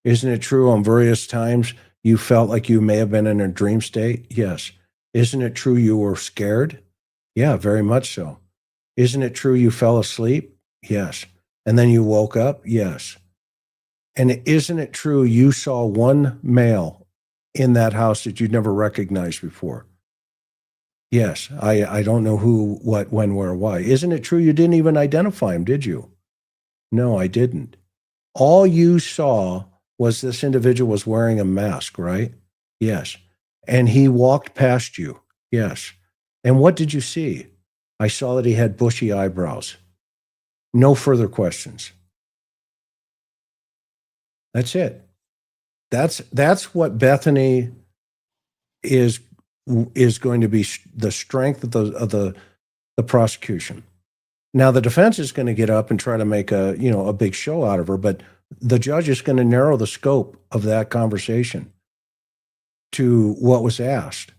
Isn't it true on various times you felt like you may have been in a dream state? Yes. Isn't it true you were scared? Yeah, very much so. Isn't it true you fell asleep? Yes. And then you woke up? Yes. And isn't it true you saw one male in that house that you'd never recognized before? Yes. I don't know who, what, when, where, why. Isn't it true you didn't even identify him, did you? No, I didn't. All you saw was this individual was wearing a mask, right? Yes. And he walked past you. Yes. And what did you see? I saw that he had bushy eyebrows. No further questions. That's it. That's what Bethany is going to be the strength of the prosecution. Now the defense is going to get up and try to make a big show out of her, but the judge is going to narrow the scope of that conversation to what was asked.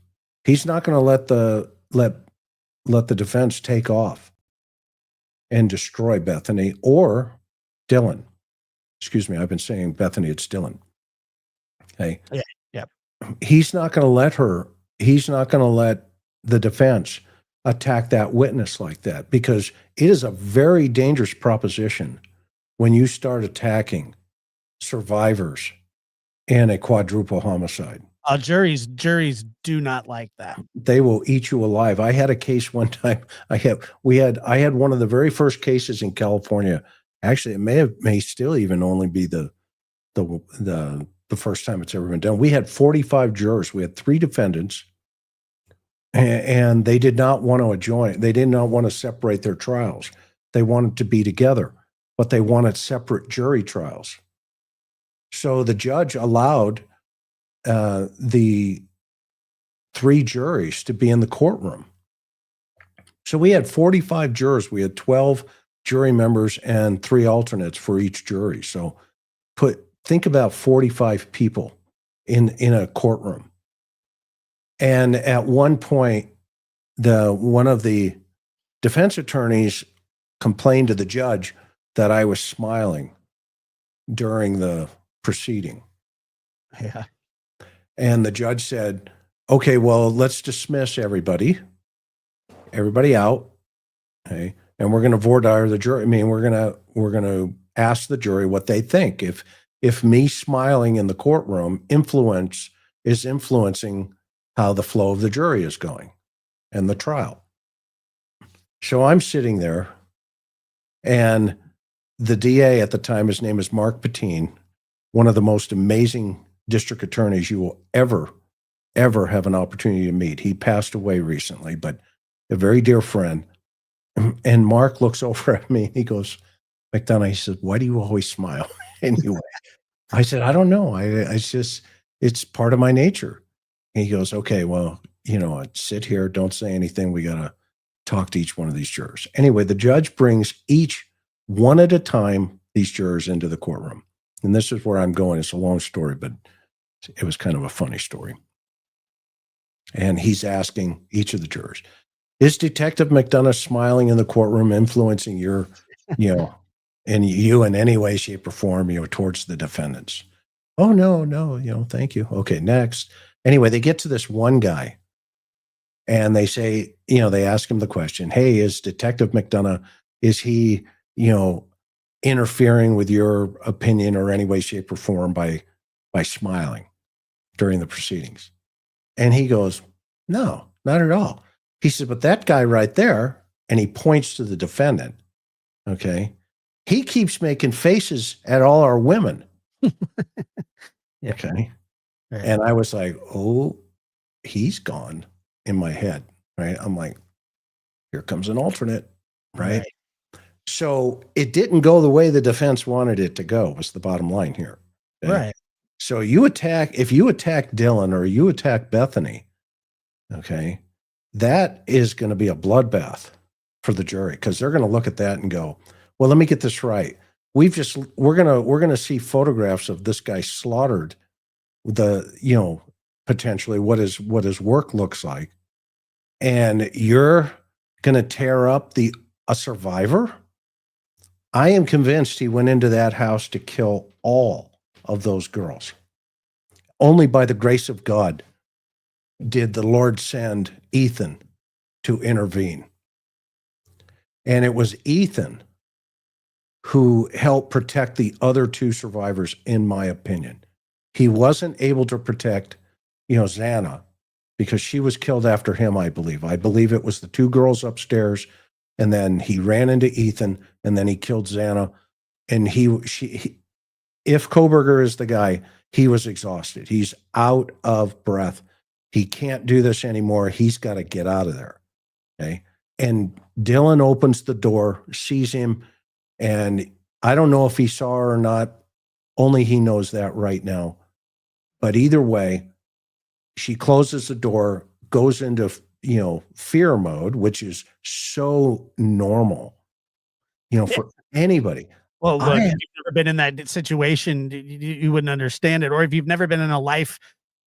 He's not going to let the defense take off and destroy Bethany or Dylan. Excuse me, I've been saying Bethany, it's Dylan. Okay. Yeah. Yep. He's not going to let the defense attack that witness like that, because it is a very dangerous proposition when you start attacking survivors in a quadruple homicide. Juries do not like that. They will eat you alive. I had a case one time. I had one of the very first cases in California. Actually, it may still even only be the first time it's ever been done. We had 45 jurors. We had 3 defendants, and they did not want to adjoin. They did not want to separate their trials. They wanted to be together, but they wanted separate jury trials. So the judge allowed the 3 juries to be in the courtroom. So we had 45 jurors. We had 12 jury members and 3 alternates for each jury. So think about 45 people in a courtroom. And at one point, one of the defense attorneys complained to the judge that I was smiling during the proceeding. Yeah. And the judge said, okay, well, let's dismiss everybody out. Okay. And we're going to voir dire the jury. I mean, we're going to ask the jury what they think. If me smiling in the courtroom is influencing how the flow of the jury is going and the trial. So I'm sitting there, and the DA at the time, his name is Mark Patine, one of the most amazing district attorneys you will ever have an opportunity to meet. He passed away recently, but a very dear friend. And Mark looks over at me and he goes, McDonough, he said, why do you always smile? Anyway, I said, I don't know. It's part of my nature. And he goes, okay, well, sit here. Don't say anything. We got to talk to each one of these jurors. Anyway, the judge brings each one at a time, these jurors into the courtroom. And this is where I'm going. It's a long story, but it was kind of a funny story. And he's asking each of the jurors, is Detective McDonough smiling in the courtroom influencing your, and you in any way, shape, or form, towards the defendants? Oh, no, thank you. Okay, next. Anyway, they get to this one guy and they say, they ask him the question, hey, is Detective McDonough, is he, interfering with your opinion or any way, shape, or form by smiling during the proceedings? And he goes, no, not at all. He said, but that guy right there, and he points to the defendant, okay, he keeps making faces at all our women. Yeah. Okay. Right. And I was like, oh, he's gone in my head, right? I'm like, here comes an alternate. right? So it didn't go the way the defense wanted it to go, was the bottom line here. Okay? Right. So if you attack Dylan or you attack Bethany, okay, that is going to be a bloodbath for the jury, because they're going to look at that and go, well, let me get this right. We're going to see photographs of this guy slaughtered, potentially what his work looks like. And you're going to tear up a survivor? I am convinced he went into that house to kill all of those girls. Only by the grace of God did the Lord send Ethan to intervene. And it was Ethan who helped protect the other two survivors, in my opinion. He wasn't able to protect, Xana, because she was killed after him, I believe. I believe it was the two girls upstairs, and then he ran into Ethan, and then he killed Xana. And if Kohberger is the guy, he was exhausted. He's out of breath. He can't do this anymore. He's got to get out of there. Okay. And Dylan opens the door, sees him, and I don't know if he saw her or not. Only he knows that right now. But either way, she closes the door, goes into, fear mode, which is so normal, for anybody. Well, look, if you've never been in that situation, you wouldn't understand it. Or if you've never been in a life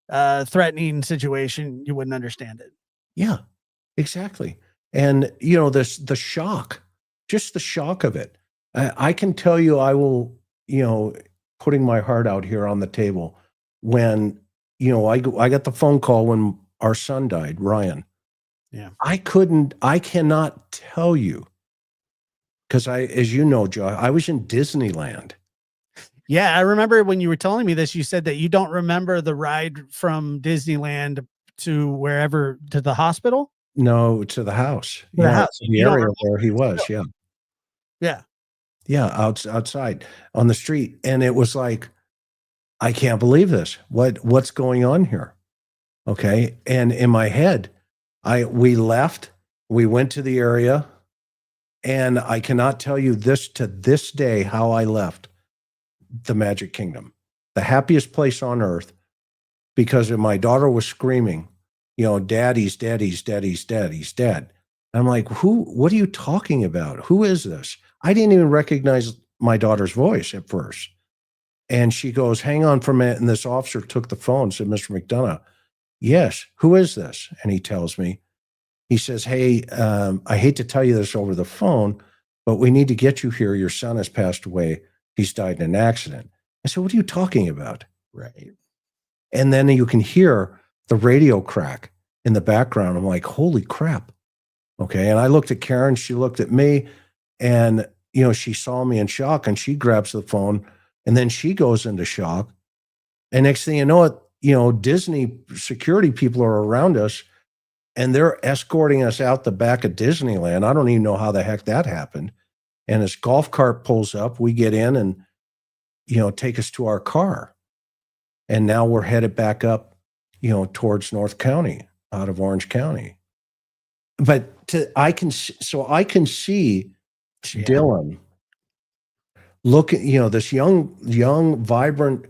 threatening situation, you wouldn't understand it. Yeah, exactly. And, the shock, just the shock of it. I can tell you, I will, putting my heart out here on the table, when, I got the phone call when our son died, Bryan. Yeah. I cannot tell you, because as you know, Joe, I was in Disneyland. Yeah, I remember when you were telling me this, you said that you don't remember the ride from Disneyland to wherever, to the hospital? No, to the house. The house. The area where he was. Yeah. Yeah. Yeah. Outside on the street. And it was like, I can't believe this. What's going on here? Okay. And in my head, we left, we went to the area, and I cannot tell you this to this day how I left the Magic Kingdom, the happiest place on earth, because my daughter was screaming, daddy's dead, he's dead, he's dead, he's dead. And I'm like, what are you talking about? Who is this? I didn't even recognize my daughter's voice at first. And she goes, hang on for a minute. And this officer took the phone and said, Mr. McDonough, yes, who is this? And he tells me, he says, hey, I hate to tell you this over the phone, but we need to get you here. Your son has passed away. He's died in an accident. I said, what are you talking about? Right. And then you can hear the radio crack in the background. I'm like, holy crap. Okay. And I looked at Karen, she looked at me, and, she saw me in shock, and she grabs the phone, and then she goes into shock. And next thing you know it, Disney security people are around us, and they're escorting us out the back of Disneyland. I don't even know how the heck that happened. And this golf cart pulls up, we get in and, take us to our car. And now we're headed back up, towards North County, out of Orange County. But I can see Dylan looking, this young, vibrant,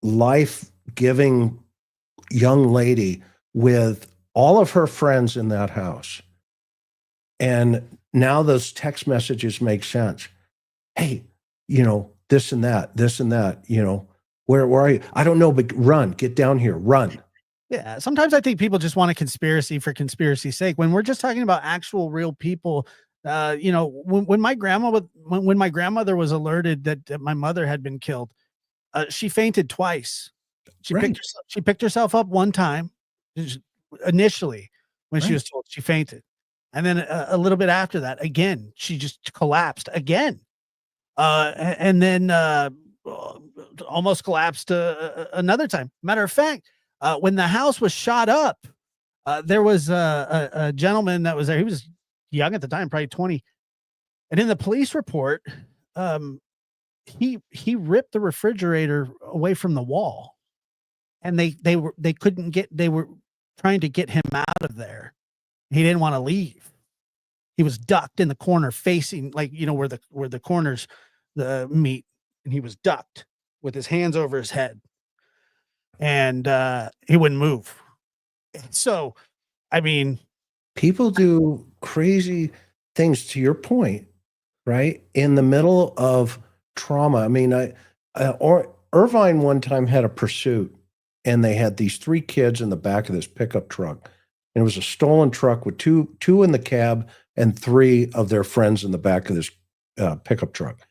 life-giving young lady with all of her friends in that house. And now those text messages make sense. Hey, this and that, where are you? I don't know, but run, get down here, run. Yeah. Sometimes I think people just want a conspiracy for conspiracy's sake. When we're just talking about actual real people, when my grandmother was alerted that my mother had been killed, she fainted twice. She picked herself up one time initially when she was told. She fainted. And then a little bit after that, again, she just collapsed again. And then almost collapsed another time. Matter of fact, when the house was shot up, there was a gentleman that was there. He was young at the time, probably 20. And in the police report, he ripped the refrigerator away from the wall, and they were trying to get him out of there. He didn't want to leave. he was ducked in the corner facing, like, where the corners, the meat, and he was ducked with his hands over his head, and he wouldn't move. So, I mean, people do crazy things, to your point, right? In the middle of trauma. I mean, or Irvine one time had a pursuit, and they had these 3 kids in the back of this pickup truck. And it was a stolen truck with two in the cab and 3 of their friends in the back of this pickup truck.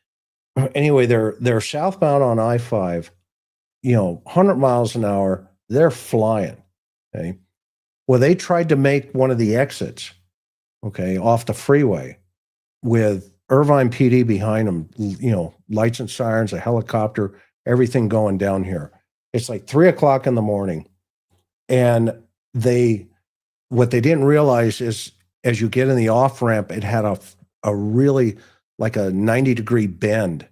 Anyway, they're southbound on I-5, 100 miles an hour. They're flying. Okay. Well, they tried to make one of the exits, okay, off the freeway with Irvine PD behind them, lights and sirens, a helicopter, everything going down here. It's like 3:00 in the morning. And what they didn't realize is, as you get in the off ramp, it had a really like a 90-degree bend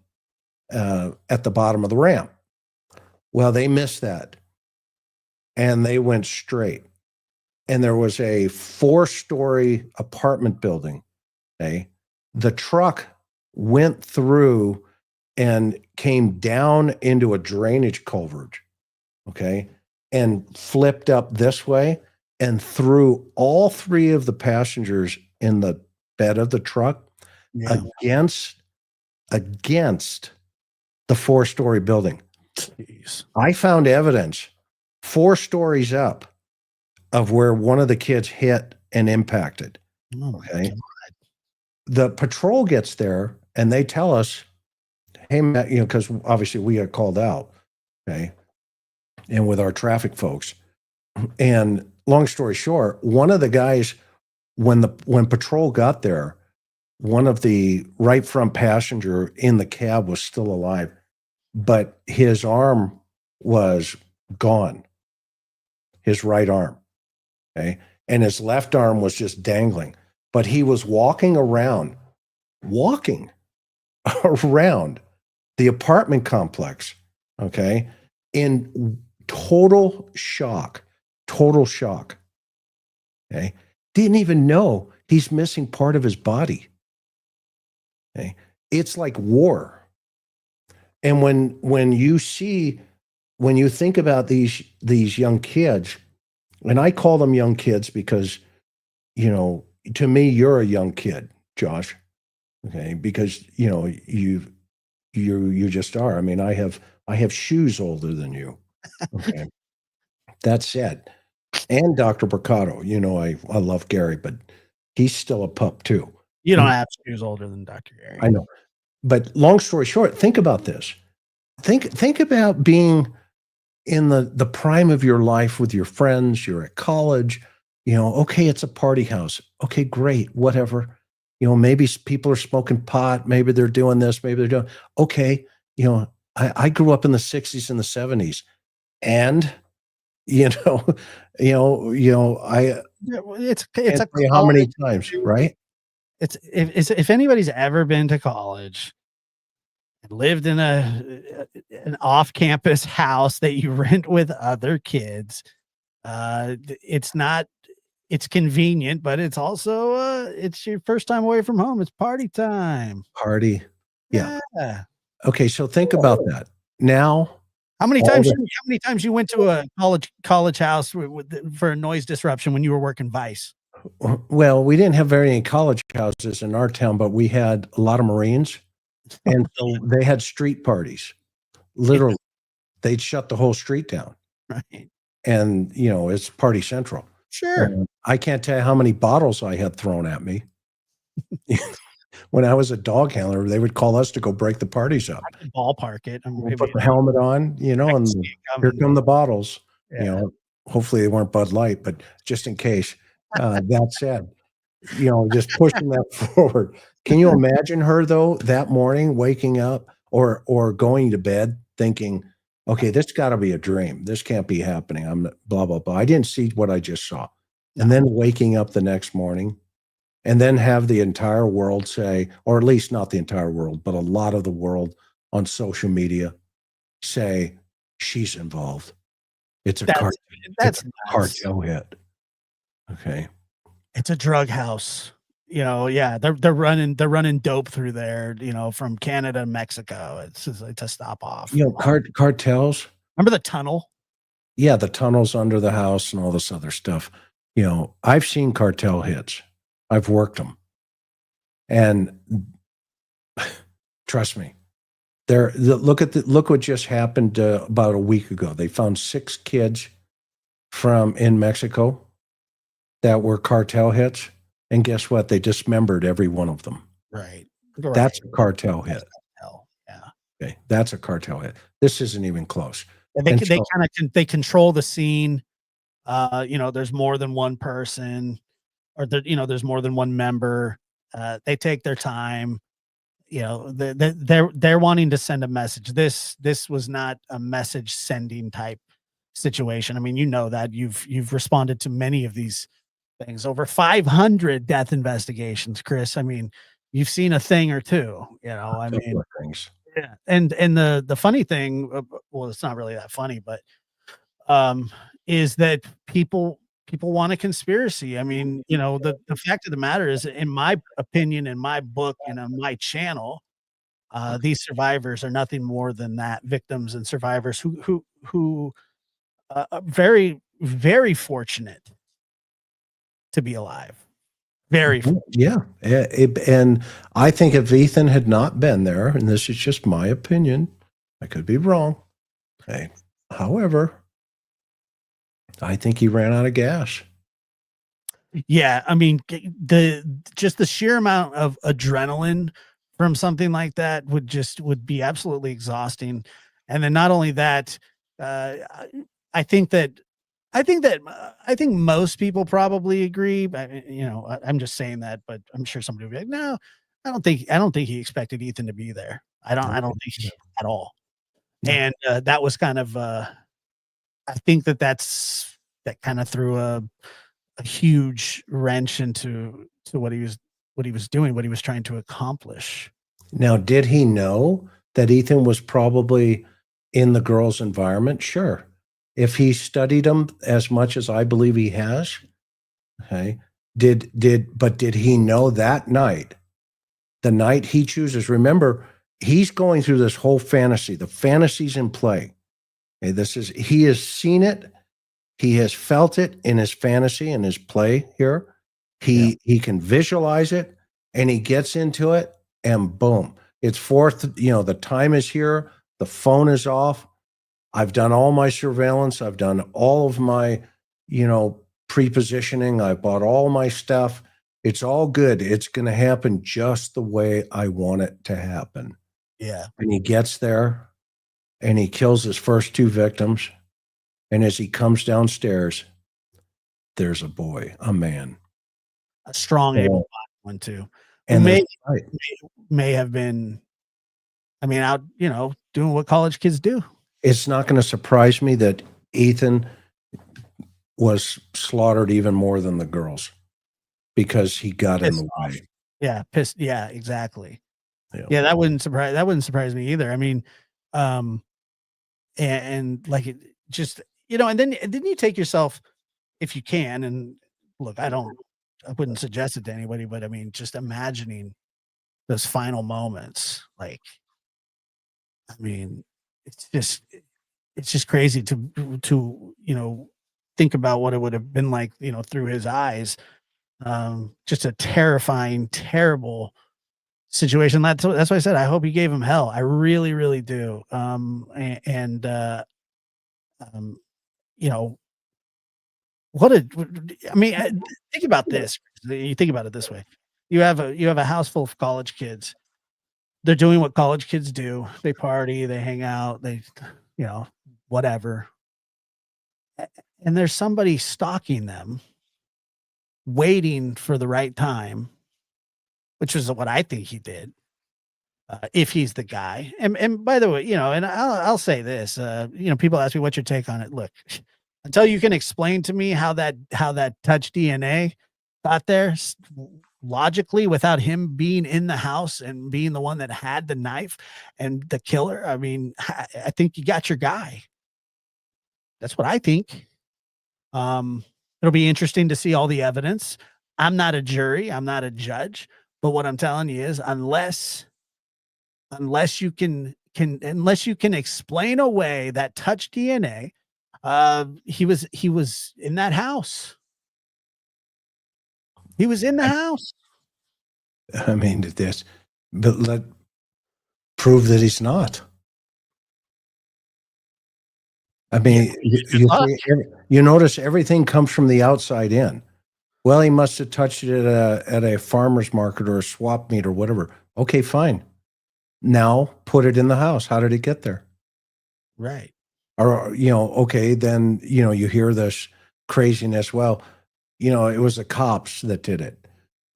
at the bottom of the ramp. Well, they missed that, and they went straight. And there was a 4-story apartment building. Okay, the truck went through and came down into a drainage culvert. Okay, and flipped up this way and threw all 3 of the passengers in the bed of the truck against the 4-story building. Jeez. I found evidence 4 stories up of where one of the kids hit and impacted. Okay. The patrol gets there and they tell us, hey, Matt, because obviously we got called out. Okay. And with our traffic folks. And long story short, one of the guys, when patrol got there, one of the right front passenger in the cab was still alive, but his arm was gone. His right arm. Okay. And his left arm was just dangling, but he was walking around the apartment complex. Okay. In total shock. Okay. Didn't even know he's missing part of his body. Okay. It's like war. And when you think about these young kids, and I call them young kids because, to me, you're a young kid, Josh. Okay. Because, you just are. I mean, I have shoes older than you. Okay. That said, and Dr. Mercado, I love Gary, but he's still a pup too. You don't have shoes older than Dr. Gary. I know. But long story short, think about this. Think about being in the prime of your life with your friends. You're at college, okay, it's a party house. Okay, great, whatever. Maybe people are smoking pot. Maybe they're doing this. Maybe they're doing, okay. I grew up in the 60s and the 70s. And, it's how many times, right? If anybody's ever been to college and lived in an off-campus house that you rent with other kids, it's convenient, but it's also it's your first time away from home. It's party time. Party. Yeah. Okay, so think about that. Now, how many times you went to a college house for a noise disruption when you were working Vice? Well, we didn't have very many college houses in our town, but we had a lot of Marines, and so they had street parties. Literally, they'd shut the whole street down, right? And it's party central. Sure. I can't tell you how many bottles I had thrown at me. When I was a dog handler, they would call us to go break the parties up. I could ballpark it. We'll put the helmet on, and here come the bottles. Yeah. Hopefully they weren't Bud Light, but just in case. That said, just pushing that forward. Can you imagine her though that morning waking up or going to bed thinking, okay, this got to be a dream. This can't be happening. I'm blah blah blah. I didn't see what I just saw, and then waking up the next morning. And then have the entire world say, or at least not the entire world, but a lot of the world on social media say she's involved. It's a cartel hit. Okay. It's a drug house. Yeah, they're running dope through there, from Canada and Mexico. It's just like to stop off. Cartels. Remember the tunnel? Yeah, the tunnels under the house and all this other stuff. I've seen cartel hits. I've worked them. And trust me, look what just happened about a week ago. They found 6 kids in Mexico that were cartel hits. And guess what? They dismembered every one of them. Right. That's a cartel hit. Yeah. Okay. That's a cartel hit. This isn't even close. And they control the scene. There's more than one person, or there's more than one member. They take their time. They're wanting to send a message. This was not a message sending type situation. I mean, that you've responded to many of these things, over 500 death investigations, Chris. I mean, you've seen a thing or two, I mean, things. Yeah. And the funny thing, well, it's not really that funny, but is that people want a conspiracy. I mean, the fact of the matter is, in my opinion, in my book, and on my channel, these survivors are nothing more than that, victims and survivors who are very, very fortunate to be alive. Very fortunate. Yeah. And I think if Ethan had not been there, and this is just my opinion, I could be wrong. Okay. However, I think he ran out of gas. Yeah, I mean, the sheer amount of adrenaline from something like that would be absolutely exhausting. And then not only that, I think most people probably agree. But I'm just saying that, but I'm sure somebody will be like, no, I don't think he expected Ethan to be there. I don't think at all. No. And that was kind of I think that kind of threw a huge wrench into what he was doing, what he was trying to accomplish. Now, did he know that Ethan was probably in the girl's environment? Sure. If he studied him as much as I believe he has, okay, did he know that night, the night he chooses? Remember, he's going through this whole fantasy. The fantasy's in play. Okay, he has seen it. He has felt it in his fantasy, in his play here. He can visualize it, and he gets into it, and boom, it's fourth. The time is here. The phone is off. I've done all my surveillance. I've done all of my, pre-positioning. I bought all my stuff. It's all good. It's going to happen just the way I want it to happen. Yeah. And he gets there, and he kills his first 2 victims. And as he comes downstairs, there's a boy, a man. A strong, able one too. And may have been, out, doing what college kids do. It's not going to surprise me that Ethan was slaughtered even more than the girls because he got in the way. Yeah, pissed. Yeah, exactly. Yeah, that wouldn't surprise me either. I mean, and like it just, and then you take yourself, if you can, and look, I wouldn't suggest it to anybody, but I mean, just imagining those final moments, like, I mean, it's just crazy to think about what it would have been like, through his eyes. Just a terrifying, terrible situation. That's why I said I hope he gave him hell. I really, really do. Think about this. You think about it this way. You have a house full of college kids. They're doing what college kids do. They party, they hang out, they, whatever. And there's somebody stalking them, waiting for the right time, which is what I think he did. If he's the guy. And by the way, and I'll say this, people ask me, what's your take on it? Look, until you can explain to me how that touch DNA got there logically without him being in the house and being the one that had the knife and the killer, I mean, I think you got your guy. That's what I think. It'll be interesting to see all the evidence. I'm not a jury, I'm not a judge, but what I'm telling you is unless you can unless you can explain away that touch DNA, he was in that house. He was in the house. I mean, this, but let prove that he's not. I mean, you notice everything comes from the outside in. Well, he must have touched it at a farmer's market or a swap meet or whatever. Okay, fine. Now put it in the house. How did it get there? Right. Or, okay, then, you hear this craziness. Well, it was the cops that did it.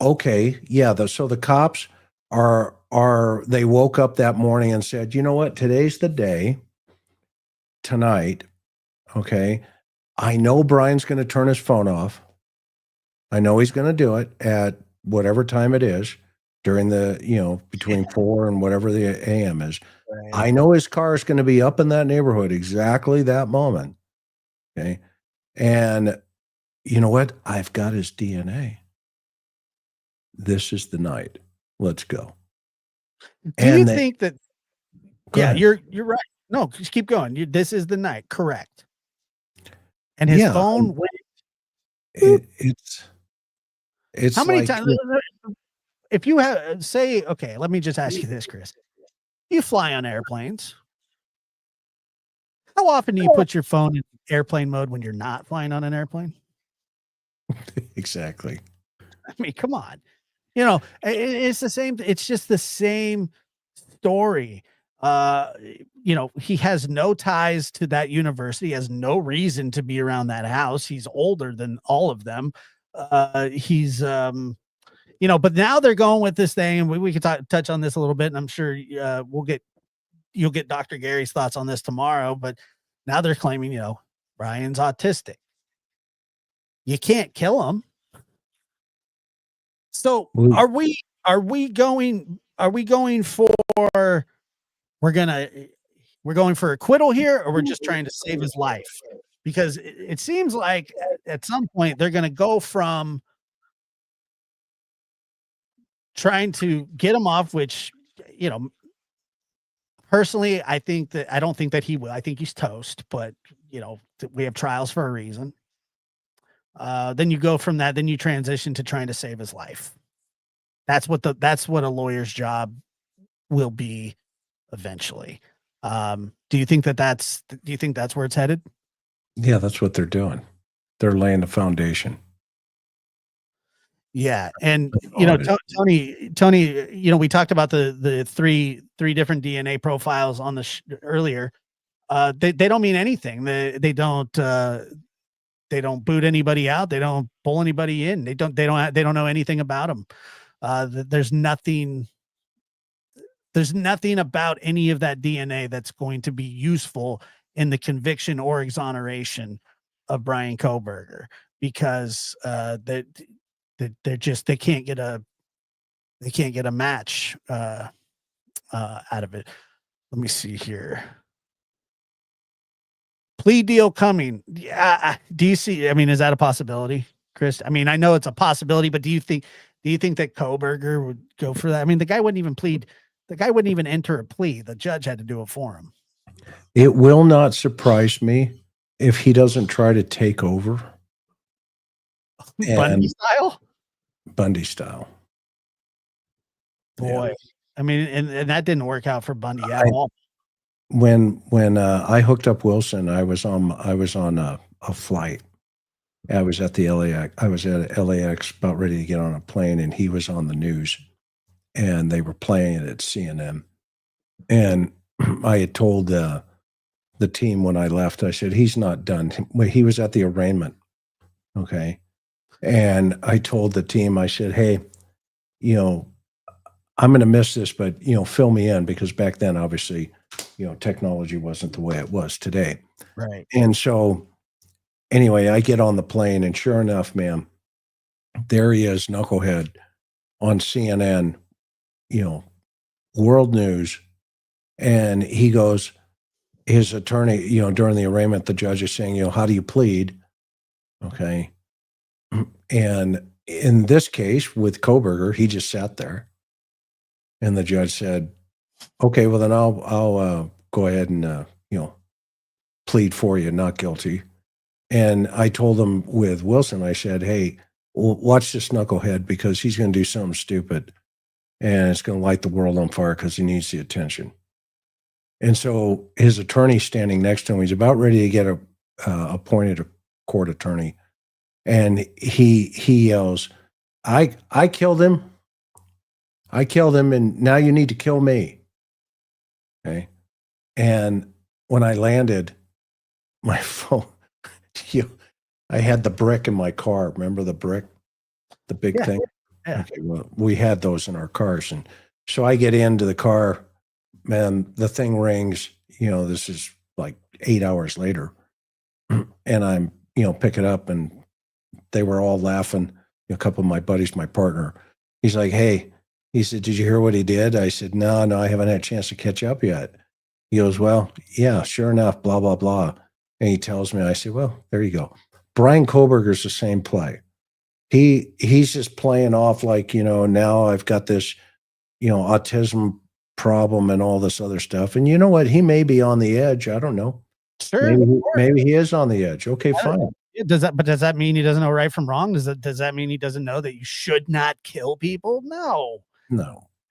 Okay, yeah. So the cops they woke up that morning and said, you know what? Today's the day. Tonight, okay. I know Brian's going to turn his phone off. I know he's going to do it at whatever time it is during the, between 4 and whatever the AM is. Right. I know his car is going to be up in that neighborhood exactly that moment. Okay. And you know what? I've got his DNA. This is the night. Let's go. Do you think that? Yeah, you're right. No, just keep going. This is the night. Correct. And his phone went. It's how many times? If you have okay, let me just ask you this, Chris. You fly on airplanes. How often do you put your phone in airplane mode when you're not flying on an airplane? Exactly. I mean, come on. It's the same. It's just the same story. He has no ties to that university, has no reason to be around that house. He's older than all of them. But now they're going with this thing, and we could touch on this a little bit, and I'm sure you'll get Dr. Gary's thoughts on this tomorrow, but now they're claiming, Bryan's autistic. You can't kill him. So are we going for, we're going for acquittal here, or we're just trying to save his life? Because it seems like at some point they're going to go from trying to get him off, which, personally, I don't think that he will. I think he's toast, but we have trials for a reason. Then you go from that, then you transition to trying to save his life. That's what a lawyer's job will be eventually. Do you think that's where it's headed? Yeah, that's what they're doing. They're laying the foundation. Yeah. And, Tony, we talked about the three different DNA profiles on the earlier. They don't mean anything. They don't boot anybody out. They don't pull anybody in. They don't know anything about them. There's nothing about any of that DNA that's going to be useful in the conviction or exoneration of Bryan Kohberger, because they can't get a match out of it. Let me see here. Plea deal coming. Yeah. Do you see? I mean, is that a possibility, Chris? I mean, I know it's a possibility, but do you think that Kohberger would go for that? I mean, the guy wouldn't even plead. The guy wouldn't even enter a plea. The judge had to do it for him. It will not surprise me if he doesn't try to take over. Bundy style? Bundy style. Boy. Yeah. I mean, and that didn't work out for Bundy at all. When I hooked up Wilson, I was on a flight. I was at LAX, about ready to get on a plane, and he was on the news, and they were playing it at CNN. And I had told the team when I left, I said, he's not done. He was at the arraignment. Okay. And I told the team, I said, hey, I'm going to miss this, but, fill me in, because back then, obviously, technology wasn't the way it was today. Right. And so anyway, I get on the plane, and sure enough, man, there he is, knucklehead, on CNN, world news. And he goes, his attorney, during the arraignment, the judge is saying, how do you plead? Okay. And in this case with Kohberger, he just sat there, and the judge said, "Okay, well then I'll go ahead and plead for you, not guilty." And I told him with Wilson, I said, "Hey, watch this knucklehead because he's going to do something stupid, and it's going to light the world on fire because he needs the attention." And so his attorney's standing next to him. He's about ready to get appointed a court attorney, and he yells, "I killed him. I killed him, and now you need to kill me." Okay. And when I landed, my phone, I had the brick in my car. Remember the brick, the big thing? Yeah. Okay, well, we had those in our cars. And so I get into the car, man, the thing rings, this is like 8 hours later. And I'm, pick it up, and they were all laughing. A couple of my buddies, my partner, he's like, "Hey," he said, "did you hear what he did?" I said, No, I haven't had a chance to catch up yet." He goes, "Well, yeah, sure enough, blah, blah, blah." And he tells me, I said, "Well, there you go." Bryan Kohberger's the same play. He's just playing off like, now I've got this, autism problem and all this other stuff. And you know what? He may be on the edge. I don't know. Sure. Maybe he is on the edge. Okay, fine. Does that mean he doesn't know right from wrong? Does that mean he doesn't know that you should not kill people? No.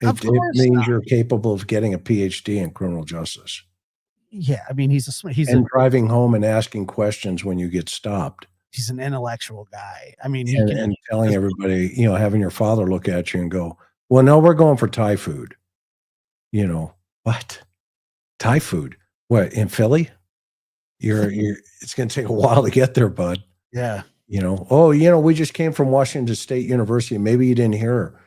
It means you're capable of getting a PhD in criminal justice. Yeah, I mean, he's driving home and asking questions when you get stopped. He's an intellectual guy. I mean, and telling everybody, having your father look at you and go, "Well, no, we're going for Thai food." What? Thai food? What, in Philly? It's going to take a while to get there, bud. Yeah. We just came from Washington State University. Maybe you didn't hear,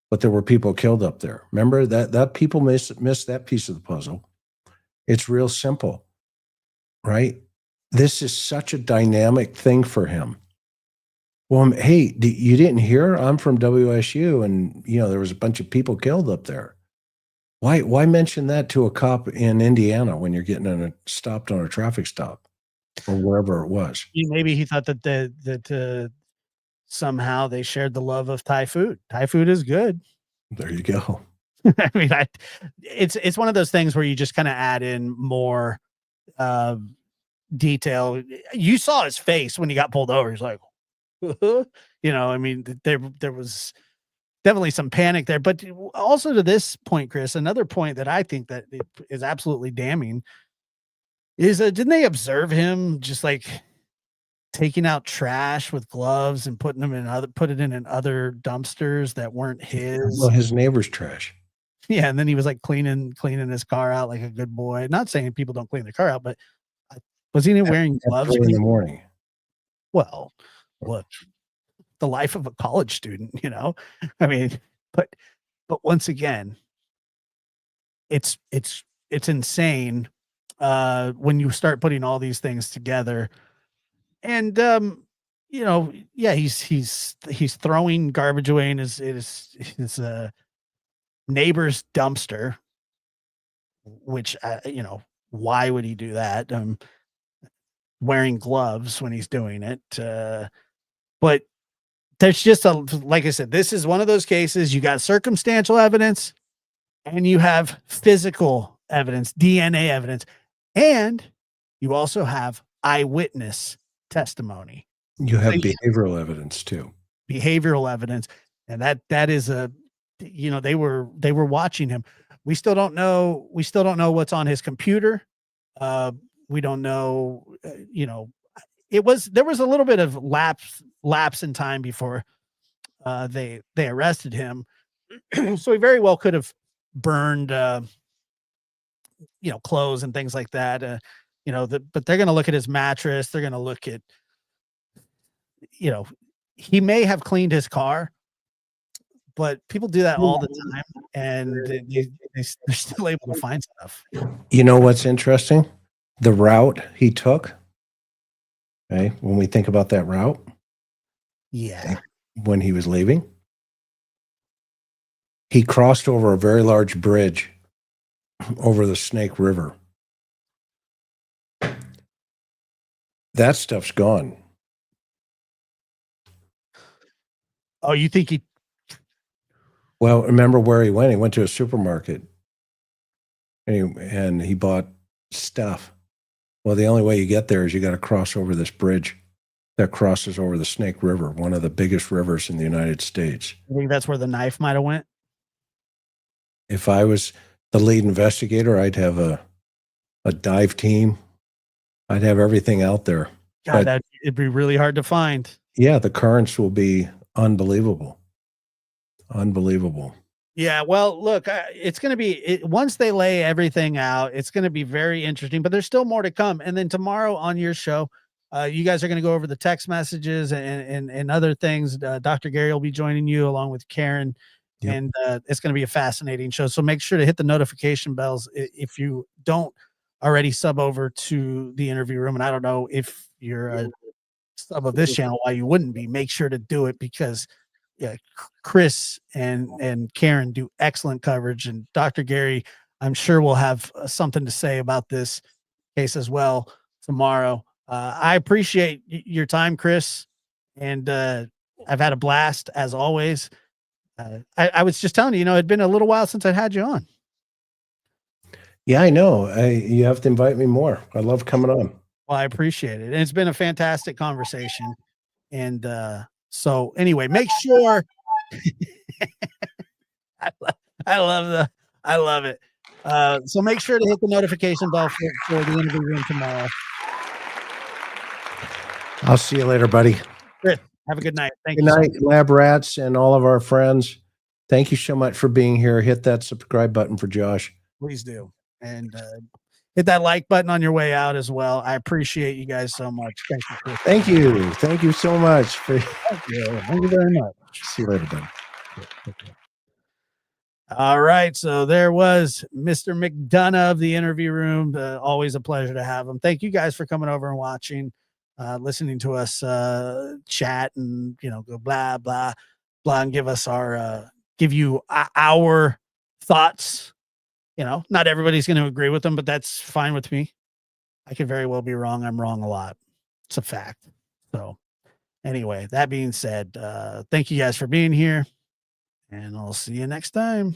but there were people killed up there. Remember that people miss that piece of the puzzle. It's real simple, right? This is such a dynamic thing for him. Well, hey, you didn't hear? I'm from WSU, and there was a bunch of people killed up there. Why mention that to a cop in Indiana when you're getting stopped on a traffic stop or wherever it was? Maybe he thought that somehow they shared the love of Thai food. Thai food is good. There you go. I mean, it's one of those things where you just kind of add in more detail. You saw his face when he got pulled over. He's like, I mean, there was definitely some panic there. But also to this point, Chris, another point that I think that is absolutely damning is didn't they observe him just like taking out trash with gloves and put it in other dumpsters that weren't his? Well, his neighbor's trash. Yeah, and then he was like cleaning his car out like a good boy. Not saying people don't clean their car out, but was he wearing gloves in the morning? Well, look, the life of a college student, I mean, but once again, it's insane when you start putting all these things together. And yeah, he's throwing garbage away in his neighbor's dumpster, which why would he do that? Wearing gloves when he's doing it, but there's just like I said, this is one of those cases. You got circumstantial evidence and you have physical evidence, DNA evidence, and you also have eyewitness testimony. You have behavioral evidence too. Behavioral evidence, and that is they were watching him. We still don't know what's on his computer. We don't know, there was a little bit of lapse in time before they arrested him. So he very well could have burned clothes and things like that. But they're going to look at his mattress. They're going to look at, he may have cleaned his car, but people do that all the time, and they're still able to find stuff. You know what's interesting? The route he took. Okay, when we think about that route, yeah, when he was leaving, he crossed over a very large bridge over the Snake River. That stuff's gone. Oh, you think he? Well, remember where he went? He went to a supermarket and he bought stuff. Well, the only way you get there is you got to cross over this bridge that crosses over the Snake River, one of the biggest rivers in the United States. I think that's where the knife might have went. If I was the lead investigator, I'd have a dive team. I'd have everything out there. God, it'd be really hard to find. Yeah, the currents will be unbelievable. Unbelievable. Yeah, well, look, it's going to be once they lay everything out, it's going to be very interesting, but there's still more to come. And then tomorrow on your show, you guys are going to go over the text messages and other things. Dr. Gary will be joining you along with Karen. Yep. And it's going to be a fascinating show. So make sure to hit the notification bells if you don't already sub over to the interview room. And I don't know if you're a sub of this channel, why you wouldn't be. Make sure to do it because yeah, Chris and Karen do excellent coverage, and Dr. Gary, I'm sure will have something to say about this case as well tomorrow. I appreciate your time, Chris, and I've had a blast as always. I was just telling you, it'd been a little while since I had you on. Yeah, I know. You have to invite me more. I love coming on. Well, I appreciate it, and it's been a fantastic conversation. And so anyway, make sure I love it. So make sure to hit the notification bell for the interview room tomorrow. I'll see you later, buddy. Chris, have a good night. Thank you. Good night, Lab Rats and all of our friends. Thank you so much for being here. Hit that subscribe button for Josh. Please do. And hit that like button on your way out as well. I appreciate you guys so much. Thank you, Chris. Thank you. Thank you so much. Thank you very much. See you later, buddy. All right. So there was Mr. McDonough of the interview room. Always a pleasure to have him. Thank you guys for coming over and watching, listening to us chat and, go blah, blah, blah, and give us give you our thoughts. Not everybody's going to agree with them, but that's fine with me. I could very well be wrong. I'm wrong a lot. It's a fact. So anyway, that being said, thank you guys for being here, and I'll see you next time.